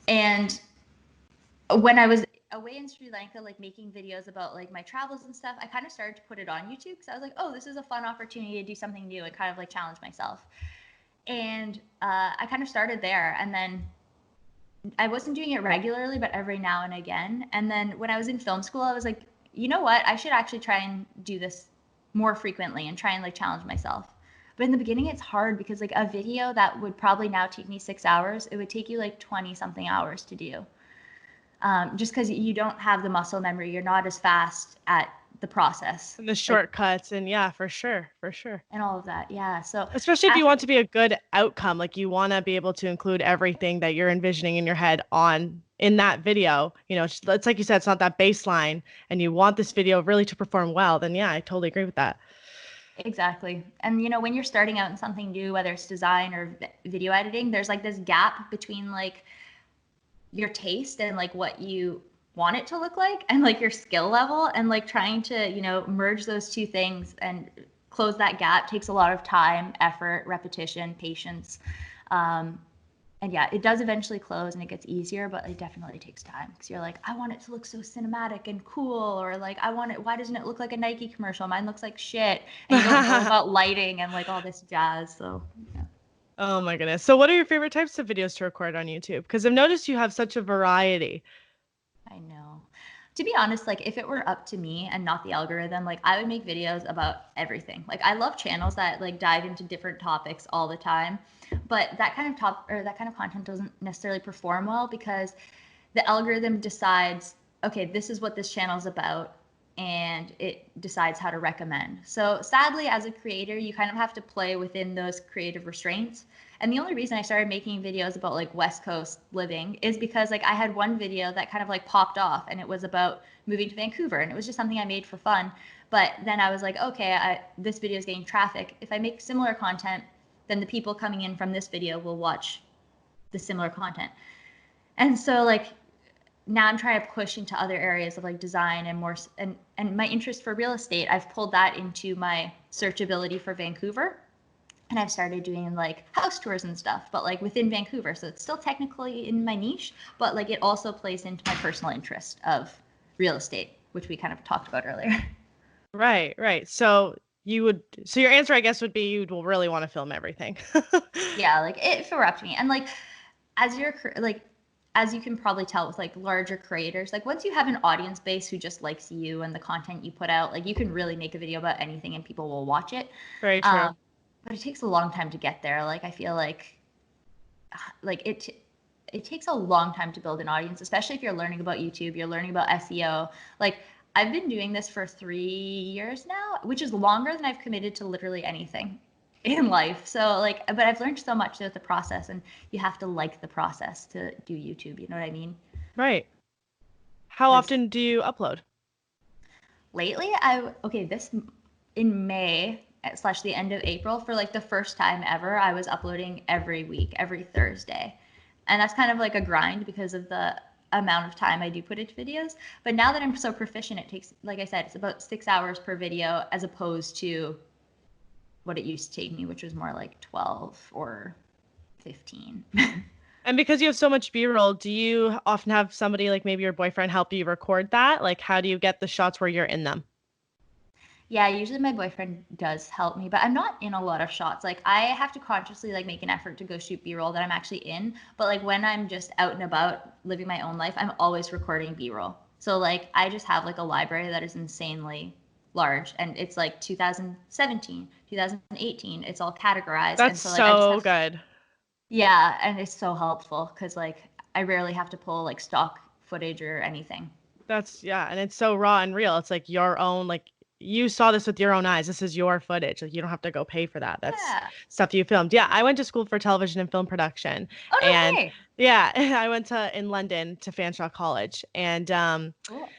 Speaker 2: And when I was away in Sri Lanka, like making videos about like my travels and stuff, I kind of started to put it on YouTube because I was like, oh, this is a fun opportunity to do something new and kind of like challenge myself. And I kind of started there. And then I wasn't doing it regularly, but every now and again. And then when I was in film school, I was like, you know what? I should actually try and do this more frequently and try and like challenge myself. But in the beginning, it's hard because like a video that would probably now take me 6 hours, it would take you like 20 something hours to do. Just because you don't have the muscle memory, you're not as fast at the process,
Speaker 1: And the
Speaker 2: like,
Speaker 1: shortcuts and yeah, for sure. For sure.
Speaker 2: and all of that. Yeah. So
Speaker 1: Especially if you
Speaker 2: after,
Speaker 1: want to be a good outcome, like you want to be able to include everything that you're envisioning in your head on in that video. It's like you said, it's not that baseline, and you want this video really to perform well. Then yeah, I totally agree with that.
Speaker 2: exactly. And when you're starting out in something new, whether it's design or video editing, there's like this gap between like your taste and like what you want it to look like and like your skill level and like trying to merge those two things and close that gap takes a lot of time, effort, repetition, patience. um, and yeah, it does eventually close and it gets easier, but it definitely takes time because you're like, I want it to look so cinematic and cool, or like, I want it, why doesn't it look like a Nike commercial? Mine looks like shit. And you don't know about lighting and like all this jazz. So yeah.
Speaker 1: Oh my goodness. So what are your favorite types of videos to record on YouTube? Because I've noticed you have such a variety.
Speaker 2: I know. To be honest, like if it were up to me and not the algorithm, like I would make videos about everything. Like I love channels that like dive into different topics all the time, but that kind of that kind of content doesn't necessarily perform well because the algorithm decides, okay, this is what this channel is about, and it decides how to recommend. So sadly, as a creator, you kind of have to play within those creative restraints. And the only reason I started making videos about like West Coast living is because like I had one video that kind of like popped off and it was about moving to Vancouver and it was just something I made for fun. But then I was like, okay, this video is getting traffic. If I make similar content, then the people coming in from this video will watch the similar content. And so like now I'm trying to push into other areas of like design and more and my interest for real estate. I've pulled that into my searchability for Vancouver, and I've started doing like house tours and stuff, but like within Vancouver. So it's still technically in my niche, but like it also plays into my personal interest of real estate, which we kind of talked about earlier.
Speaker 1: Right, right. So your answer, I guess, would be you'd really want to film everything.
Speaker 2: Yeah, like if it were up to me. And like as you're like as you can probably tell with like larger creators, like once you have an audience base who just likes you and the content you put out, like you can really make a video about anything and people will watch it.
Speaker 1: Very true.
Speaker 2: um, but it takes a long time to get there. Like I feel like it takes a long time to build an audience, especially if you're learning about YouTube, you're learning about SEO. Like I've been doing this for 3 years now, which is longer than I've committed to literally anything in life. So like, but I've learned so much throughout the process, and you have to like the process to do YouTube. You know what I mean?
Speaker 1: Right. How
Speaker 2: Because
Speaker 1: often do you upload?
Speaker 2: lately, this in May slash the end of April, for like the first time ever, I was uploading every week, every Thursday. And that's kind of like a grind because of the amount of time I do put into videos. But now that I'm so proficient, it takes, like I said, it's about 6 hours per video as opposed to what it used to take me, which was more like 12 or 15.
Speaker 1: And because you have so much B-roll, do you often have somebody like maybe your boyfriend help you record that? Like, how do you get the shots where you're in them?
Speaker 2: Yeah, usually my boyfriend does help me, but I'm not in a lot of shots. Like I have to consciously like make an effort to go shoot B-roll that I'm actually in, but like when I'm just out and about living my own life, I'm always recording B-roll. So like I just have like a library that is insanely large, and it's like 2017, 2018. It's all categorized,
Speaker 1: That's
Speaker 2: and so like I just
Speaker 1: so
Speaker 2: have,
Speaker 1: good.
Speaker 2: yeah, and it's so helpful because like I rarely have to pull like stock footage or anything.
Speaker 1: That's yeah, and it's so raw and real. It's like your own like you saw this with your own eyes. This is your footage. Like you don't have to go pay for that. That's
Speaker 2: Yeah.
Speaker 1: stuff you filmed. Yeah, I went to school for television and film production.
Speaker 2: Oh,
Speaker 1: And
Speaker 2: no way.
Speaker 1: yeah, I went to in London to Fanshawe College. And
Speaker 2: Cool.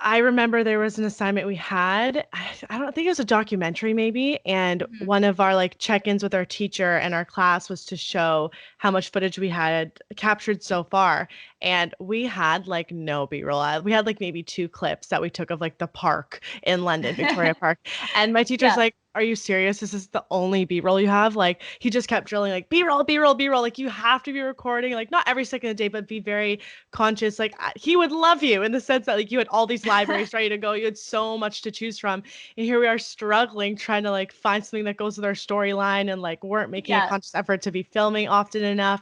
Speaker 1: I remember there was an assignment we had. I don't think it was a documentary, maybe. And
Speaker 2: Mhm.
Speaker 1: one of our like check-ins with our teacher and our class was to show how much footage we had captured so far. And we had like no B-roll. We had like maybe two clips that we took of like the park in London, Victoria Park. And my teacher's
Speaker 2: Yeah.
Speaker 1: like, are you serious? This is the only B-roll you have? Like he just kept drilling like B-roll, B-roll, B-roll. Like you have to be recording, like not every second of the day, but be very conscious. Like he would love you in the sense that like you had all these libraries ready to go. You had so much to choose from. And here we are struggling trying to like find something that goes with our storyline and like weren't making a
Speaker 2: Yeah.
Speaker 1: conscious effort to be filming often enough.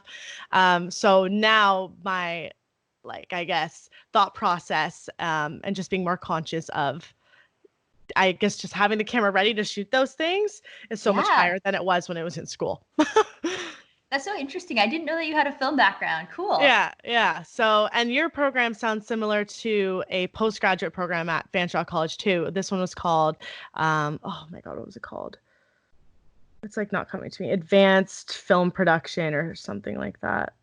Speaker 1: So now my like I guess thought process and just being more conscious of I guess just having the camera ready to shoot those things is so much
Speaker 2: Yeah.
Speaker 1: higher than it was when it was in school.
Speaker 2: That's so interesting. I didn't know that you had a film background. Cool.
Speaker 1: Yeah, yeah. So, and your program sounds similar to a postgraduate program at Fanshawe College too. This one was called, oh my God, what was it called? It's like not coming to me. Advanced Film Production or something like that.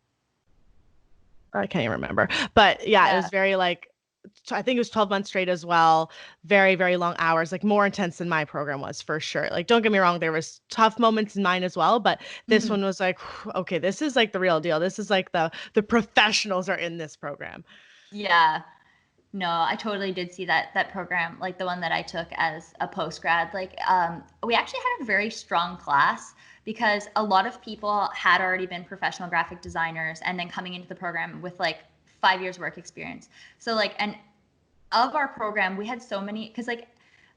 Speaker 1: I can't even remember. But yeah, it was
Speaker 2: Yeah.
Speaker 1: very like, I think it was 12 months straight as well. Very, very long hours, like more intense than my program was for sure. Like, don't get me wrong, there was tough moments in mine as well, but this
Speaker 2: Mhm.
Speaker 1: one was like, okay, this is like the real deal. This is like the professionals are in this program.
Speaker 2: Yeah. No, I totally did see that program, like the one that I took as a post grad. Like, we actually had a very strong class because a lot of people had already been professional graphic designers and then coming into the program with like 5 years work experience. So like, and of our program, we had so many because like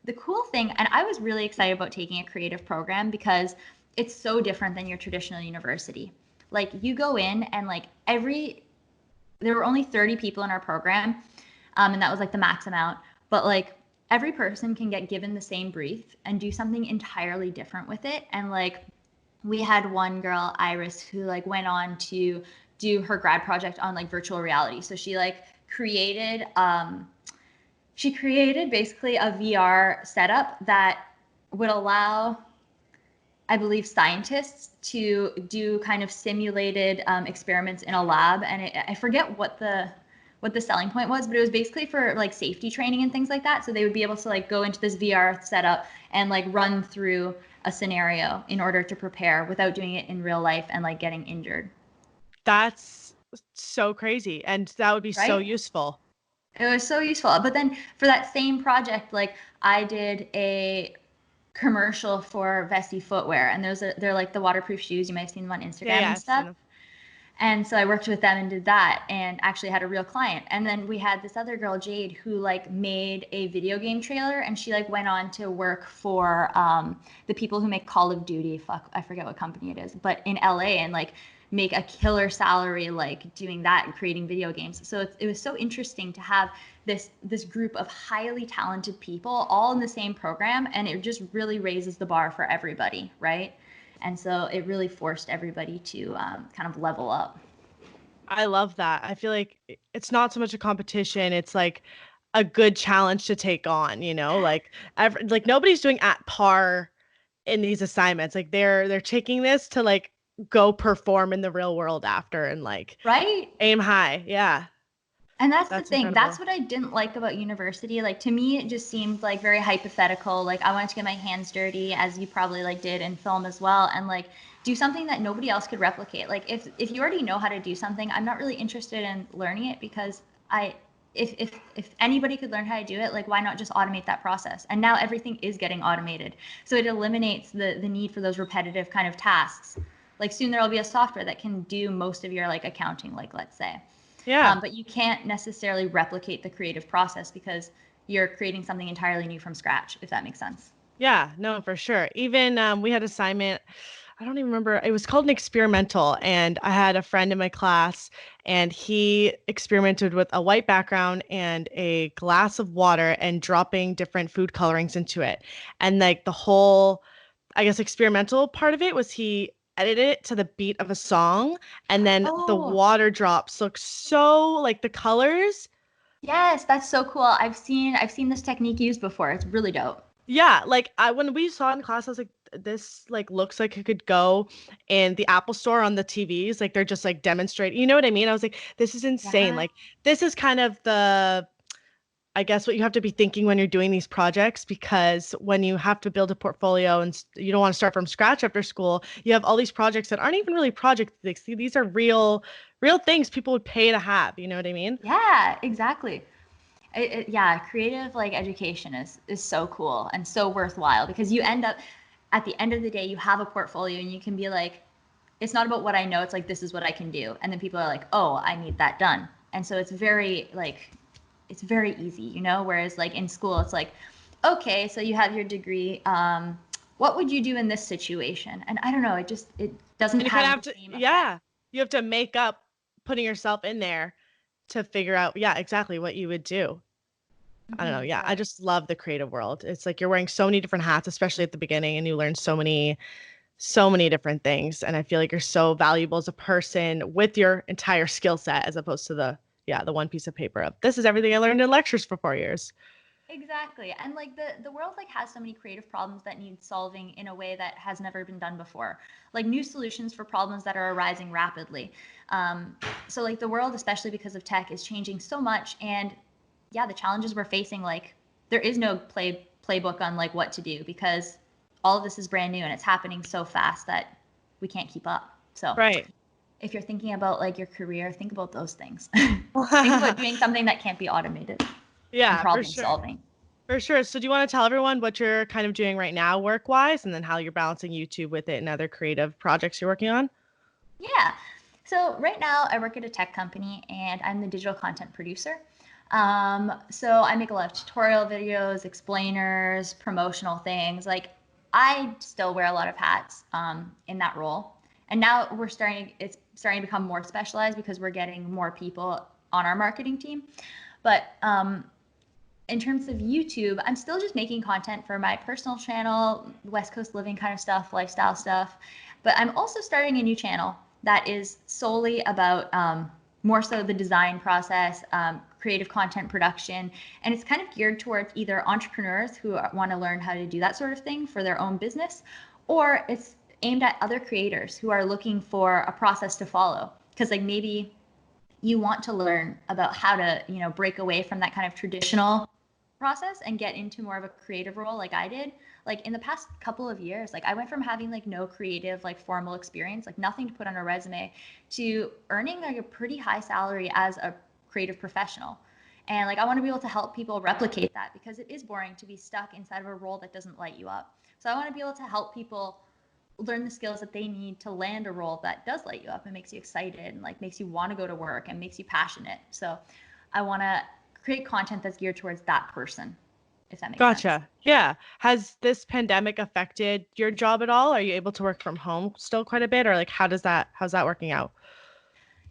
Speaker 2: the cool thing, and I was really excited about taking a creative program because it's so different than your traditional university. Like you go in and like every there were only 30 people in our program, and that was like the max amount. But like every person can get given the same brief and do something entirely different with it. And like we had one girl, Iris, who like went on to do her grad project on like virtual reality. So created she created basically a VR setup that would allow, I believe, scientists to do kind of simulated experiments in a lab. And I forget what the selling point was, but it was basically for like safety training and things like that. So they would be able to like go into this VR setup and like run through a scenario in order to prepare without doing it in real life and like getting injured.
Speaker 1: That's so crazy. And that would be so
Speaker 2: Right?
Speaker 1: useful.
Speaker 2: It was so useful. But then for that same project, like I did a commercial for Vessi footwear, and they're like the waterproof shoes. You might have seen them on
Speaker 1: Yeah,
Speaker 2: Instagram
Speaker 1: yeah,
Speaker 2: and
Speaker 1: I've seen
Speaker 2: stuff.
Speaker 1: them.
Speaker 2: And so I worked with them and did that and actually had a real client. And then we had this other girl, Jade, who like made a video game trailer and she like went on to work for the people who make Call of Duty. Fuck, I forget what company it is, but in LA and like make a killer salary like doing that and creating video games. So it was so interesting to have this group of highly talented people all in the same program, and it just really raises the bar for everybody, right? And so it really forced everybody to kind of level up.
Speaker 1: I love that. I feel like it's not so much a competition. It's like a good challenge to take on, you know, like nobody's doing at par in these assignments. Like they're taking this to like go perform in the real world after and like
Speaker 2: Right?
Speaker 1: aim high. Yeah.
Speaker 2: And that's the
Speaker 1: That's
Speaker 2: thing. That's
Speaker 1: incredible.
Speaker 2: what I didn't like about university. Like to me, it just seemed like very hypothetical. Like I wanted to get my hands dirty, as you probably like did in film as well, and like do something that nobody else could replicate. Like if you already know how to do something, I'm not really interested in learning it because I if anybody could learn how to do it, like why not just automate that process? And now everything is getting automated, so it eliminates the need for those repetitive kind of tasks. Like soon there will be a software that can do most of your like accounting, like let's say.
Speaker 1: Yeah.
Speaker 2: But you can't necessarily replicate the creative process because you're creating something entirely new from scratch, if that makes sense.
Speaker 1: Yeah, no, for sure. Even we had assignment. I don't even remember. It was called an experimental. And I had a friend in my class and he experimented with a white background and a glass of water and dropping different food colorings into it. And like the whole, I guess, experimental part of it was he edited it to the beat of a song. And then the
Speaker 2: Oh,
Speaker 1: water drops look so like the colors.
Speaker 2: yes, that's so cool. I've seen this technique used before. It's really dope.
Speaker 1: Yeah, like I when we saw it in class, I was like, this like looks like it could go in the Apple store on the TVs. Like they're just like demonstrating. You know what I mean? I was like, this is insane.
Speaker 2: Yeah.
Speaker 1: Like this is kind of the I guess what you have to be thinking when you're doing these projects because when you have to build a portfolio and you don't want to start from scratch after school, you have all these projects that aren't even really projects. These are real things people would pay to have. You know what I mean?
Speaker 2: Yeah, exactly. Yeah, creative like education is so cool and so worthwhile because you end up at the end of the day you have a portfolio and you can be like, it's not about what I know, it's like this is what I can do. And then people are like, oh, I need that done. And so it's very like it's very easy, you know? Whereas like in school it's like, okay, so you have your degree. What would you do in this situation? And I don't know, it doesn't
Speaker 1: And you kind of
Speaker 2: have
Speaker 1: have
Speaker 2: the
Speaker 1: to,
Speaker 2: same effect.
Speaker 1: yeah, you have to make up putting yourself in there to figure out, yeah, exactly what you would do. I don't know. Yeah, I
Speaker 2: So
Speaker 1: just love the creative world. It's like you're wearing so many different hats, especially at the beginning, and you learn so many different things. And I feel like you're so valuable as a person with your entire skill set, as opposed to the one piece of paper of this is everything I learned in lectures for 4 years.
Speaker 2: exactly. And like the world like has so many creative problems that need solving in a way that has never been done before. Like new solutions for problems that are arising rapidly. So like the world, especially because of tech, is changing so much. And yeah, the challenges we're facing, like there is no playbook on like what to do because all of this is brand new and it's happening so fast that we can't keep up. So
Speaker 1: Right.
Speaker 2: if you're thinking about like your career, think about those things. Think about doing something that can't be automated and
Speaker 1: Yeah, for
Speaker 2: problem
Speaker 1: sure.
Speaker 2: solving.
Speaker 1: For sure. So do you want to tell everyone what you're kind of doing right now work-wise and then how you're balancing YouTube with it and other creative projects you're working on?
Speaker 2: Yeah. So right now I work at a tech company and I'm the digital content producer. So I make a lot of tutorial videos, explainers, promotional things. Like I still wear a lot of hats in that role. And now it's starting to become more specialized because we're getting more people on our marketing team. But in terms of YouTube, I'm still just making content for my personal channel, West Coast living kind of stuff, lifestyle stuff. But I'm also starting a new channel that is solely about more so the design process, creative content production. And it's kind of geared towards either entrepreneurs who want to learn how to do that sort of thing for their own business, or it's aimed at other creators who are looking for a process to follow. Because, like, maybe you want to learn about how to, break away from that kind of traditional process and get into more of a creative role like I did. Like in the past couple of years, like I went from having like no creative, like formal experience, like nothing to put on a resume, to earning like a pretty high salary as a creative professional. And like I want to be able to help people replicate that because it is boring to be stuck inside of a role that doesn't light you up. So I want to be able to help people learn the skills that they need to land a role that does light you up and makes you excited and like makes you want to go to work and makes you passionate. So I want to create content that's geared towards that person, if that makes sense.
Speaker 1: Gotcha. Yeah. Has this pandemic affected your job at all? Are you able to work from home still quite a bit or like how's that working out?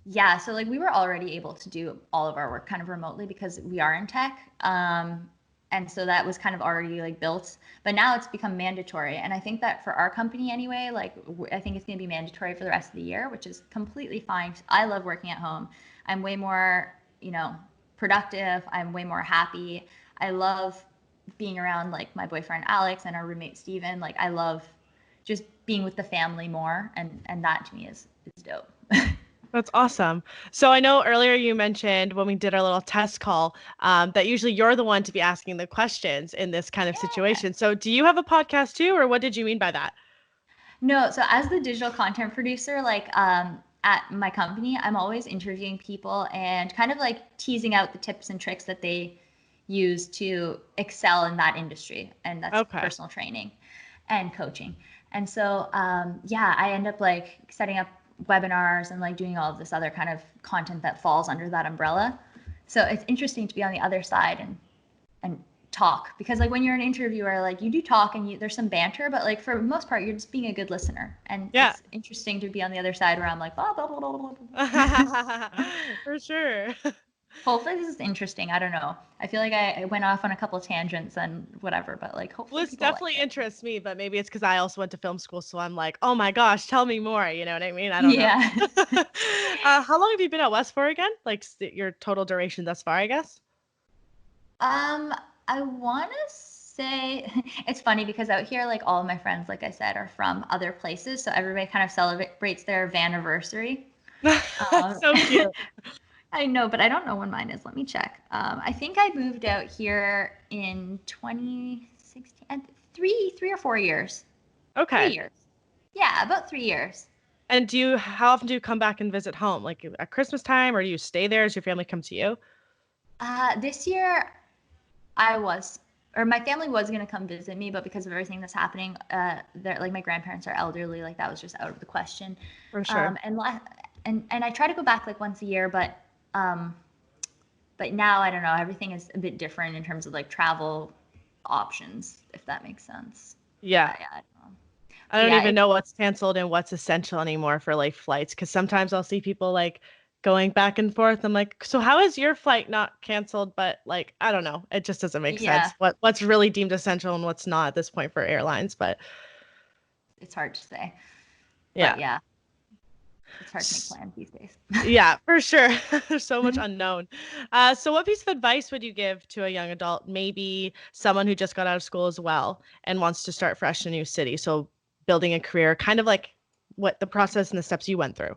Speaker 2: Yeah, so like we were already able to do all of our work kind of remotely because we are in tech. And so that was kind of already like built, but now it's become mandatory. And I think that for our company anyway, like I think it's going to be mandatory for the rest of the year, which is completely fine. I love working at home. I'm way more, productive. I'm way more happy. I love being around like my boyfriend Alex and our roommate Steven. Like I love just being with the family more, and that to me is dope.
Speaker 1: That's awesome. So I know earlier you mentioned when we did our little test call that usually you're the one to be asking the questions in this kind of
Speaker 2: Yeah.
Speaker 1: situation. So do you have a podcast too, or what did you mean by that?
Speaker 2: No, so as the digital content producer, like at my company, I'm always interviewing people and kind of like teasing out the tips and tricks that they use to excel in that industry. And that's
Speaker 1: Okay.
Speaker 2: personal training and coaching. And so, yeah, I end up like setting up webinars and like doing all of this other kind of content that falls under that umbrella. So it's interesting to be on the other side and talk, because like when you're an interviewer, like you do talk and there's some banter, but like for the most part, you're just being a good listener. And
Speaker 1: Yeah.
Speaker 2: it's interesting to be on the other side where I'm like, blah, blah, blah, blah, blah, blah.
Speaker 1: For sure.
Speaker 2: Hopefully this is interesting. I don't know. I feel like I went off on a couple of tangents and whatever, but like
Speaker 1: Well,
Speaker 2: hopefully
Speaker 1: this
Speaker 2: people like
Speaker 1: definitely
Speaker 2: it.
Speaker 1: interests me, but maybe it's because I also went to film school, so I'm like, oh my gosh, tell me more. You know what I mean? I don't know.
Speaker 2: Yeah.
Speaker 1: How long have you been at West for again? Like your total duration thus far, I guess.
Speaker 2: I want to say it's funny because out here, like all of my friends, like I said, are from other places, so everybody kind of celebrates their anniversary. Um,
Speaker 1: So cute.
Speaker 2: I know, but I don't know when mine is. Let me check. I think I moved out here in 2016, 3 or 4 years. Three
Speaker 1: Okay.
Speaker 2: years. Yeah, about 3 years.
Speaker 1: And how often do you come back and visit home? Like at Christmas time, or do you stay there? Does your family come to you?
Speaker 2: This year I was, or my family was gonna come visit me, but because of everything that's happening, they're like my grandparents are elderly, like that was just out of the question.
Speaker 1: For sure.
Speaker 2: And I try to go back like once a year, um, but now I don't know. Everything is a bit different in terms of like travel options, if that makes sense.
Speaker 1: Yeah.
Speaker 2: Yeah, I don't know.
Speaker 1: I
Speaker 2: But
Speaker 1: don't
Speaker 2: yeah,
Speaker 1: even know what's canceled and what's essential anymore for like flights. Cause sometimes I'll see people like going back and forth. I'm like, so how is your flight not canceled? But like, I don't know. It just doesn't make
Speaker 2: yeah,
Speaker 1: sense. What's really deemed essential and what's not at this point for airlines. But
Speaker 2: it's hard to say.
Speaker 1: yeah.
Speaker 2: But yeah, it's hard to make
Speaker 1: S-
Speaker 2: plans these days.
Speaker 1: Yeah, for sure. There's so much unknown. So what piece of advice would you give to a young adult, maybe someone who just got out of school as well and wants to start fresh in a new city? So building a career, kind of like what the process and the steps you went through.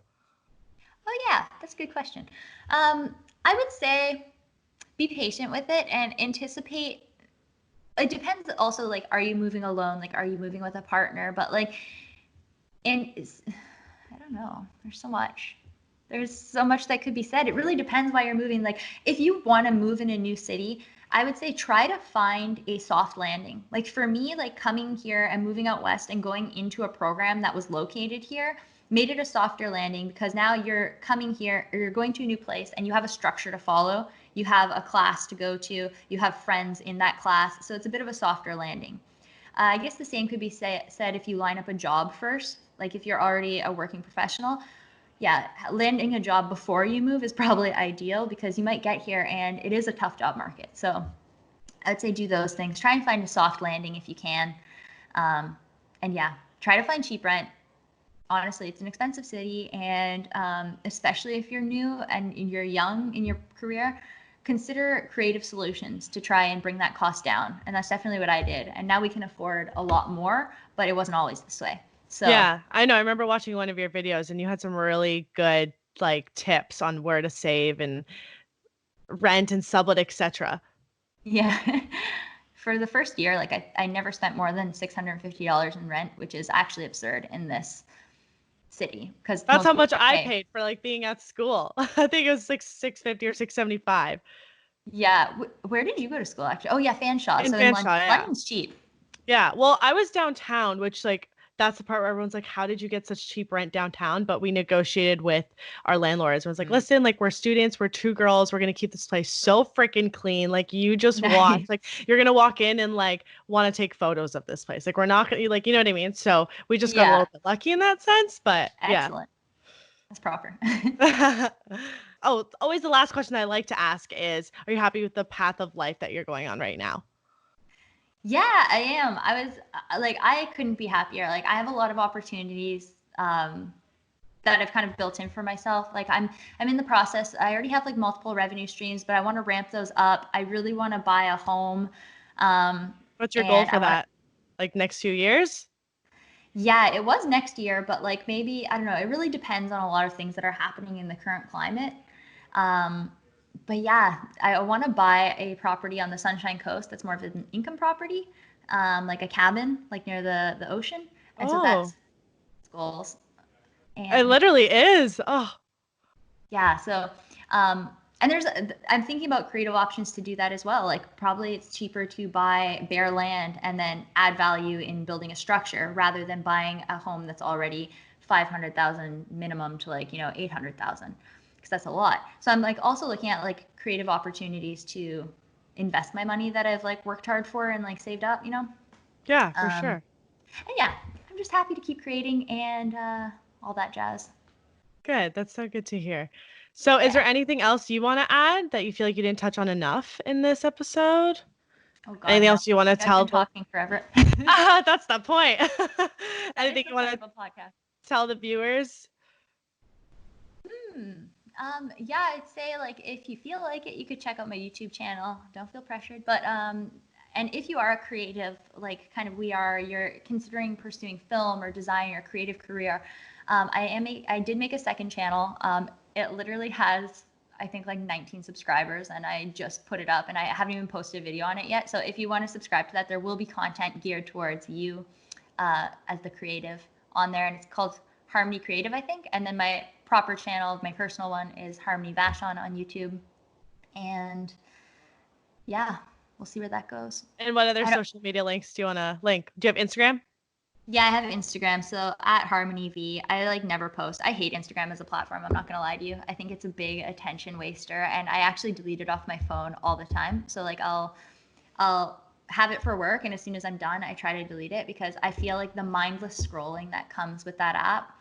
Speaker 2: Oh yeah, that's a good question. I would say be patient with it and anticipate. It depends also, like, are you moving alone? Like, are you moving with a partner? But like, I don't know. There's so much that could be said. It really depends why you're moving. Like, if you want to move in a new city, I would say try to find a soft landing. Like for me, like coming here and moving out west and going into a program that was located here made it a softer landing, because now you're coming here or you're going to a new place and you have a structure to follow. You have a class to go to, you have friends in that class. So it's a bit of a softer landing. I guess the same could be said if you line up a job first. Like if you're already a working professional, yeah, landing a job before you move is probably ideal, because you might get here and it is a tough job market. So I would say do those things. Try and find a soft landing if you can. Um, and yeah, try to find cheap rent. Honestly, it's an expensive city. And especially if you're new and you're young in your career, consider creative solutions to try and bring that cost down. And that's definitely what I did. And now we can afford a lot more, but it wasn't always this way. So
Speaker 1: Yeah, I know. I remember watching one of your videos and you had some really good like tips on where to save and rent and sublet, etc.
Speaker 2: yeah. For the first year, like I never spent more than $650 in rent, which is actually absurd in this city because
Speaker 1: That's
Speaker 2: most
Speaker 1: how
Speaker 2: people
Speaker 1: much
Speaker 2: would
Speaker 1: I
Speaker 2: pay.
Speaker 1: paid for like being at school. I think it was 650 or 675
Speaker 2: Yeah. Where did you go to school actually? Oh yeah, Fanshawe.
Speaker 1: in
Speaker 2: So in
Speaker 1: Fanshawe, yeah.
Speaker 2: London's cheap.
Speaker 1: Yeah, well, I was downtown, which like that's the part where everyone's like, "How did you get such cheap rent downtown?" But we negotiated with our landlords. I was like,
Speaker 2: Mm.
Speaker 1: "Listen, like we're students, we're two girls, we're gonna keep this place so freaking clean. Like you just watch,
Speaker 2: Nice.
Speaker 1: like you're gonna walk in and like want to take photos of this place. Like we're not gonna like, you know what I mean?" So we just got a
Speaker 2: Yeah.
Speaker 1: little bit lucky in that sense, but yeah.
Speaker 2: Excellent. That's proper.
Speaker 1: Oh, always the last question I like to ask is, are you happy with the path of life that you're going on right now?
Speaker 2: Yeah, I am. I was like, I couldn't be happier. Like, I have a lot of opportunities that I've kind of built in for myself. Like, I'm in the process. I already have like multiple revenue streams, but I want to ramp those up. I really want to buy a home, um,
Speaker 1: What's your goal
Speaker 2: and I
Speaker 1: for
Speaker 2: want to.
Speaker 1: that? Like next few years?
Speaker 2: Yeah, it was next year, but like maybe I don't know. It really depends on a lot of things that are happening in the current climate. Um, but yeah, I want to buy a property on the Sunshine Coast that's more of an income property, like a cabin, like near the ocean. And so
Speaker 1: Oh,
Speaker 2: that's goals.
Speaker 1: it
Speaker 2: And
Speaker 1: literally is. Oh,
Speaker 2: yeah, so um, and I'm thinking about creative options to do that as well. Like probably it's cheaper to buy bare land and then add value in building a structure rather than buying a home that's already 500,000 minimum to like 800,000, because that's a lot. So I'm like also looking at like creative opportunities to invest my money that I've like worked hard for and like saved up, you know?
Speaker 1: Yeah, for
Speaker 2: Um,
Speaker 1: sure.
Speaker 2: and yeah, I'm just happy to keep creating and all that jazz.
Speaker 1: Good. That's so good to hear. So, is there
Speaker 2: Yeah.
Speaker 1: anything else you want to add that you feel like you didn't touch on enough in this episode?
Speaker 2: Oh God,
Speaker 1: Anything
Speaker 2: no.
Speaker 1: else you want to
Speaker 2: I've
Speaker 1: tell
Speaker 2: been
Speaker 1: the
Speaker 2: talking forever.
Speaker 1: That's the point. Anything
Speaker 2: It's the
Speaker 1: you want
Speaker 2: point
Speaker 1: to
Speaker 2: of a podcast.
Speaker 1: tell the viewers?
Speaker 2: Hmm. Yeah, I'd say like if you feel like it, you could check out my YouTube channel. Don't feel pressured, but and if you are a creative, like kind of we are, you're considering pursuing film or design or creative career, I did make a second channel. It literally has I think like 19 subscribers, and I just put it up, and I haven't even posted a video on it yet. So if you want to subscribe to that, there will be content geared towards you as the creative on there, and it's called Harmonie Creative, I think. And then my proper channel, my personal one, is Harmonie Vachon on YouTube. And yeah, we'll see where that goes.
Speaker 1: And what other
Speaker 2: I don't.
Speaker 1: social media links do you want to link? Do you have Instagram?
Speaker 2: Yeah, I have Instagram, so at Harmonie V. I like never post. I hate Instagram as a platform. I'm not gonna lie to you. I think it's a big attention waster, and I actually delete it off my phone all the time. So like I'll have it for work, and as soon as I'm done, I try to delete it because I feel like the mindless scrolling that comes with that app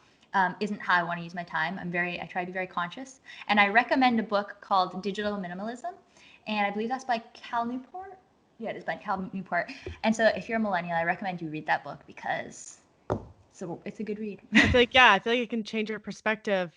Speaker 2: isn't how I want to use my time. I try to be very conscious, and I recommend a book called Digital Minimalism, and I believe that's by Cal Newport. Yeah, it is by Cal Newport. And so, if you're a millennial, I recommend you read that book because it's a good read.
Speaker 1: I feel like it can change your perspective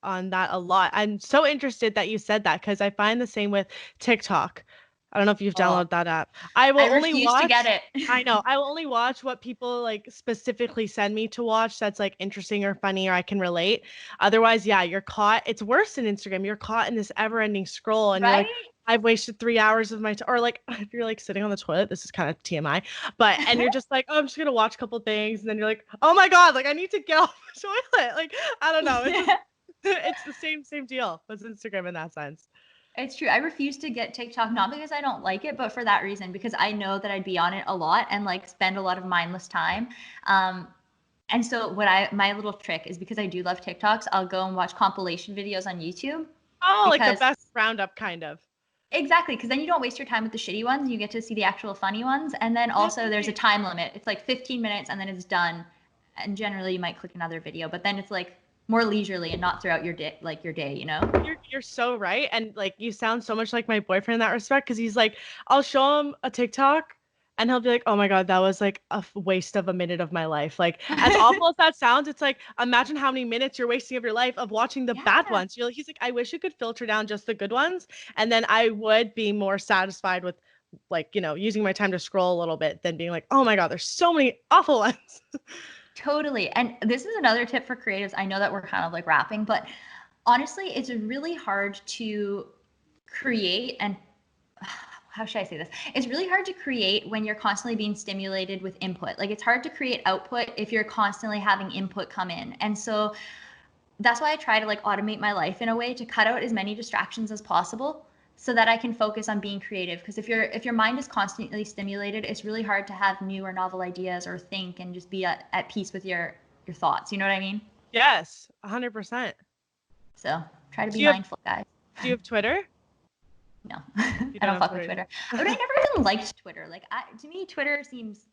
Speaker 1: on that a lot. I'm so interested that you said that because I find the same with TikTok. I don't know if you've
Speaker 2: Oh,
Speaker 1: downloaded that app. I will
Speaker 2: I
Speaker 1: only
Speaker 2: refuse to get
Speaker 1: watch, I
Speaker 2: it.
Speaker 1: know, I will only watch what people like specifically send me to watch that's like interesting or funny or I can relate. Otherwise, yeah, you're caught. It's worse than Instagram. You're caught in this ever-ending scroll and you're like,
Speaker 2: Right?
Speaker 1: I've wasted 3 hours of my time. Or like if you're like sitting on the toilet, this is kind of TMI, but and you're just like, oh, I'm just gonna watch a couple things, and then you're like, oh my God, like I need to get off the toilet. Like, I don't know. It's just it's the same deal with Instagram in that sense.
Speaker 2: It's true. I refuse to get TikTok, not because I don't like it, but for that reason, because I know that I'd be on it a lot and like spend a lot of mindless time. Um, and so my little trick is because I do love TikToks, I'll go and watch compilation videos on YouTube
Speaker 1: Oh, like the
Speaker 2: because
Speaker 1: best roundup kind of.
Speaker 2: exactly, because then you don't waste your time with the shitty ones. You get to see the actual funny ones. And then also there's a
Speaker 1: Right.
Speaker 2: time limit. It's like 15 minutes and then it's done. And generally you might click another video, but then it's like more leisurely and not throughout your day, like your day, you know?
Speaker 1: You're so right. And like you sound so much like my boyfriend in that respect because he's like, I'll show him a TikTok and he'll be like, oh my God, that was like a waste of a minute of my life. Like, as awful as that sounds, it's like, imagine how many minutes you're wasting of your life of watching the bad
Speaker 2: Yeah.
Speaker 1: ones. He's like, I wish you could filter down just the good ones. And then I would be more satisfied with like, using my time to scroll a little bit than being like, oh my God, there's so many awful ones.
Speaker 2: Totally. And this is another tip for creatives. I know that we're kind of like wrapping, but honestly, it's really hard to create and how should I say this? It's really hard to create when you're constantly being stimulated with input. Like it's hard to create output if you're constantly having input come in. And so that's why I try to like automate my life in a way to cut out as many distractions as possible so that I can focus on being creative. Because if your mind is constantly stimulated, it's really hard to have new or novel ideas or think and just be at peace with your thoughts. You know what I mean?
Speaker 1: Yes, 100%.
Speaker 2: So try to
Speaker 1: Do
Speaker 2: be
Speaker 1: you have
Speaker 2: mindful, guys.
Speaker 1: do you have Twitter?
Speaker 2: No,
Speaker 1: You
Speaker 2: I
Speaker 1: don't
Speaker 2: don't
Speaker 1: have
Speaker 2: fuck with
Speaker 1: Twitter.
Speaker 2: Twitter. But I never even liked Twitter. Like to me, Twitter seems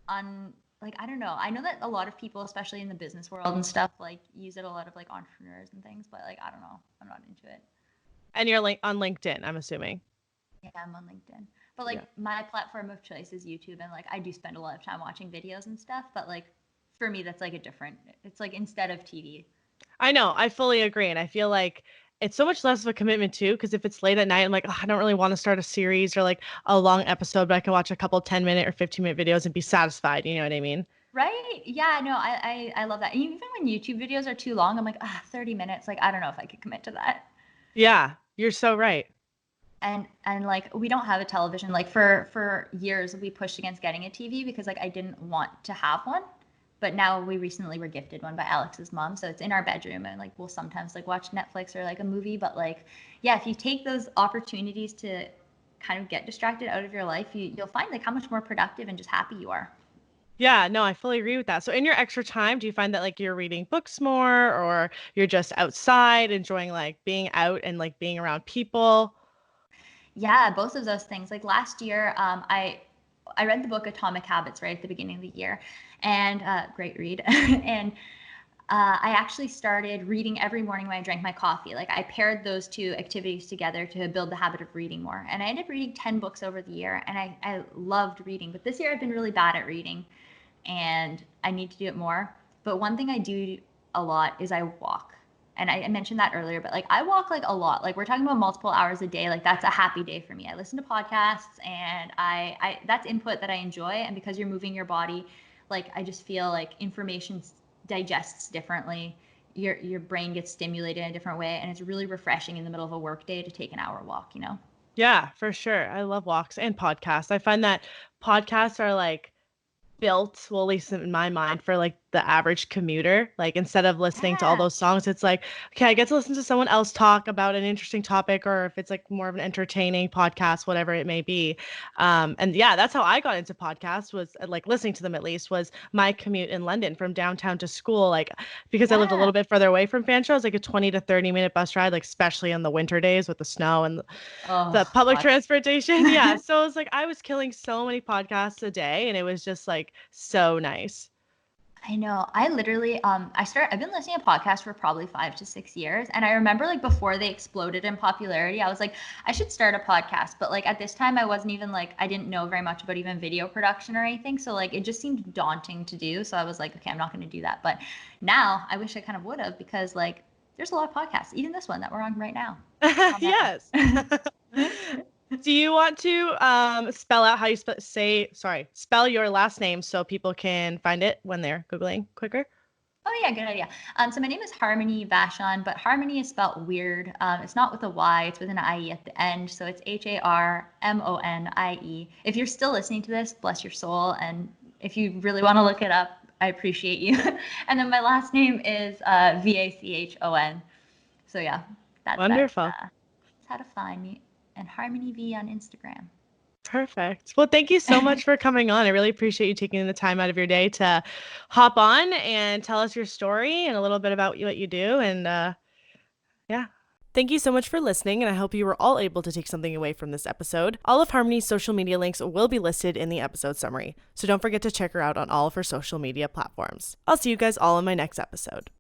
Speaker 2: like I don't know. I know that a lot of people, especially in the business world and stuff, like use it a lot of like entrepreneurs and things. But like I don't know. I'm not into it.
Speaker 1: And you're on LinkedIn, I'm assuming.
Speaker 2: Yeah, I'm on LinkedIn. But like
Speaker 1: Yeah.
Speaker 2: my platform of choice is YouTube, and like I do spend a lot of time watching videos and stuff, but like for me that's like a different it's like instead of TV.
Speaker 1: I know, I fully agree, and I feel like it's so much less of a commitment too, because if it's late at night, I'm like, "Ugh, I don't really want to start a series or like a long episode, but I can watch a couple 10-minute or 15-minute videos and be satisfied. You know what I mean?
Speaker 2: Right? Yeah, no, I love that. And even when YouTube videos are too long, I'm like, 30 minutes, like I don't know if I could commit to that.
Speaker 1: Yeah, you're so right.
Speaker 2: And like we don't have a television. Like for years we pushed against getting a TV because like I didn't want to have one. But now we recently were gifted one by Alex's mom, so it's in our bedroom and like we'll sometimes like watch Netflix or like a movie, but like yeah, if you take those opportunities to kind of get distracted out of your life, you'll find like how much more productive and just happy you are.
Speaker 1: Yeah, no, I fully agree with that. So in your extra time, do you find that like you're reading books more or you're just outside enjoying like being out and like being around people?
Speaker 2: Yeah, both of those things. Like last year, I read the book Atomic Habits right at the beginning of the year, and great read. And I actually started reading every morning when I drank my coffee. Like I paired those two activities together to build the habit of reading more. And I ended up reading 10 books over the year, and I loved reading. But this year I've been really bad at reading, and I need to do it more. But one thing I do a lot is I walk. And I mentioned that earlier, but like I walk like a lot. Like we're talking about multiple hours a day. Like that's a happy day for me. I listen to podcasts, and I that's input that I enjoy. And because you're moving your body, like I just feel like information digests differently. Your brain gets stimulated in a different way, and it's really refreshing in the middle of a work day to take an hour walk, you know?
Speaker 1: Yeah, for sure. I love walks and podcasts. I find that podcasts are like built, well, at least in my mind, for like the average commuter. Like instead of listening to all
Speaker 2: Yeah.
Speaker 1: those songs, it's like, okay, I get to listen to someone else talk about an interesting topic, or if it's like more of an entertaining podcast, whatever it may be. And yeah, that's how I got into podcasts, was like listening to them, at least, was my commute in London from downtown to school. Like because I lived a
Speaker 2: Yeah.
Speaker 1: little bit further away from Fanshawe, it was like a 20 to 30-minute bus ride, like especially in the winter days with the snow and the
Speaker 2: Oh
Speaker 1: public
Speaker 2: God.
Speaker 1: transportation. Yeah. So it's like I was killing so many podcasts a day, and it was just like so nice.
Speaker 2: I know. I've been listening to podcasts for probably 5 to 6 years. And I remember like before they exploded in popularity, I was like, I should start a podcast. But like at this time I wasn't even like I didn't know very much about even video production or anything. So like it just seemed daunting to do. So I was like, okay, I'm not gonna do that. But now I wish I kind of would have, because like there's a lot of podcasts, even this one that we're on right now. On
Speaker 1: Yes.
Speaker 2: that.
Speaker 1: Do you want to spell out how you spell your last name so people can find it when they're Googling quicker?
Speaker 2: Oh yeah, good idea. So my name is Harmonie Vachon, but Harmony is spelled weird. It's not with a Y; it's with an IE at the end. So it's Harmonie. If you're still listening to this, bless your soul, and if you really want to look it up, I appreciate you. And then my last name is Vachon. So yeah,
Speaker 1: Wonderful.
Speaker 2: that's how to find me. And Harmony V on Instagram.
Speaker 1: Perfect. Well, thank you so much for coming on. I really appreciate you taking the time out of your day to hop on and tell us your story and a little bit about what you do. And yeah. Thank you so much for listening, and I hope you were all able to take something away from this episode. All of Harmonie's social media links will be listed in the episode summary, so don't forget to check her out on all of her social media platforms. I'll see you guys all in my next episode.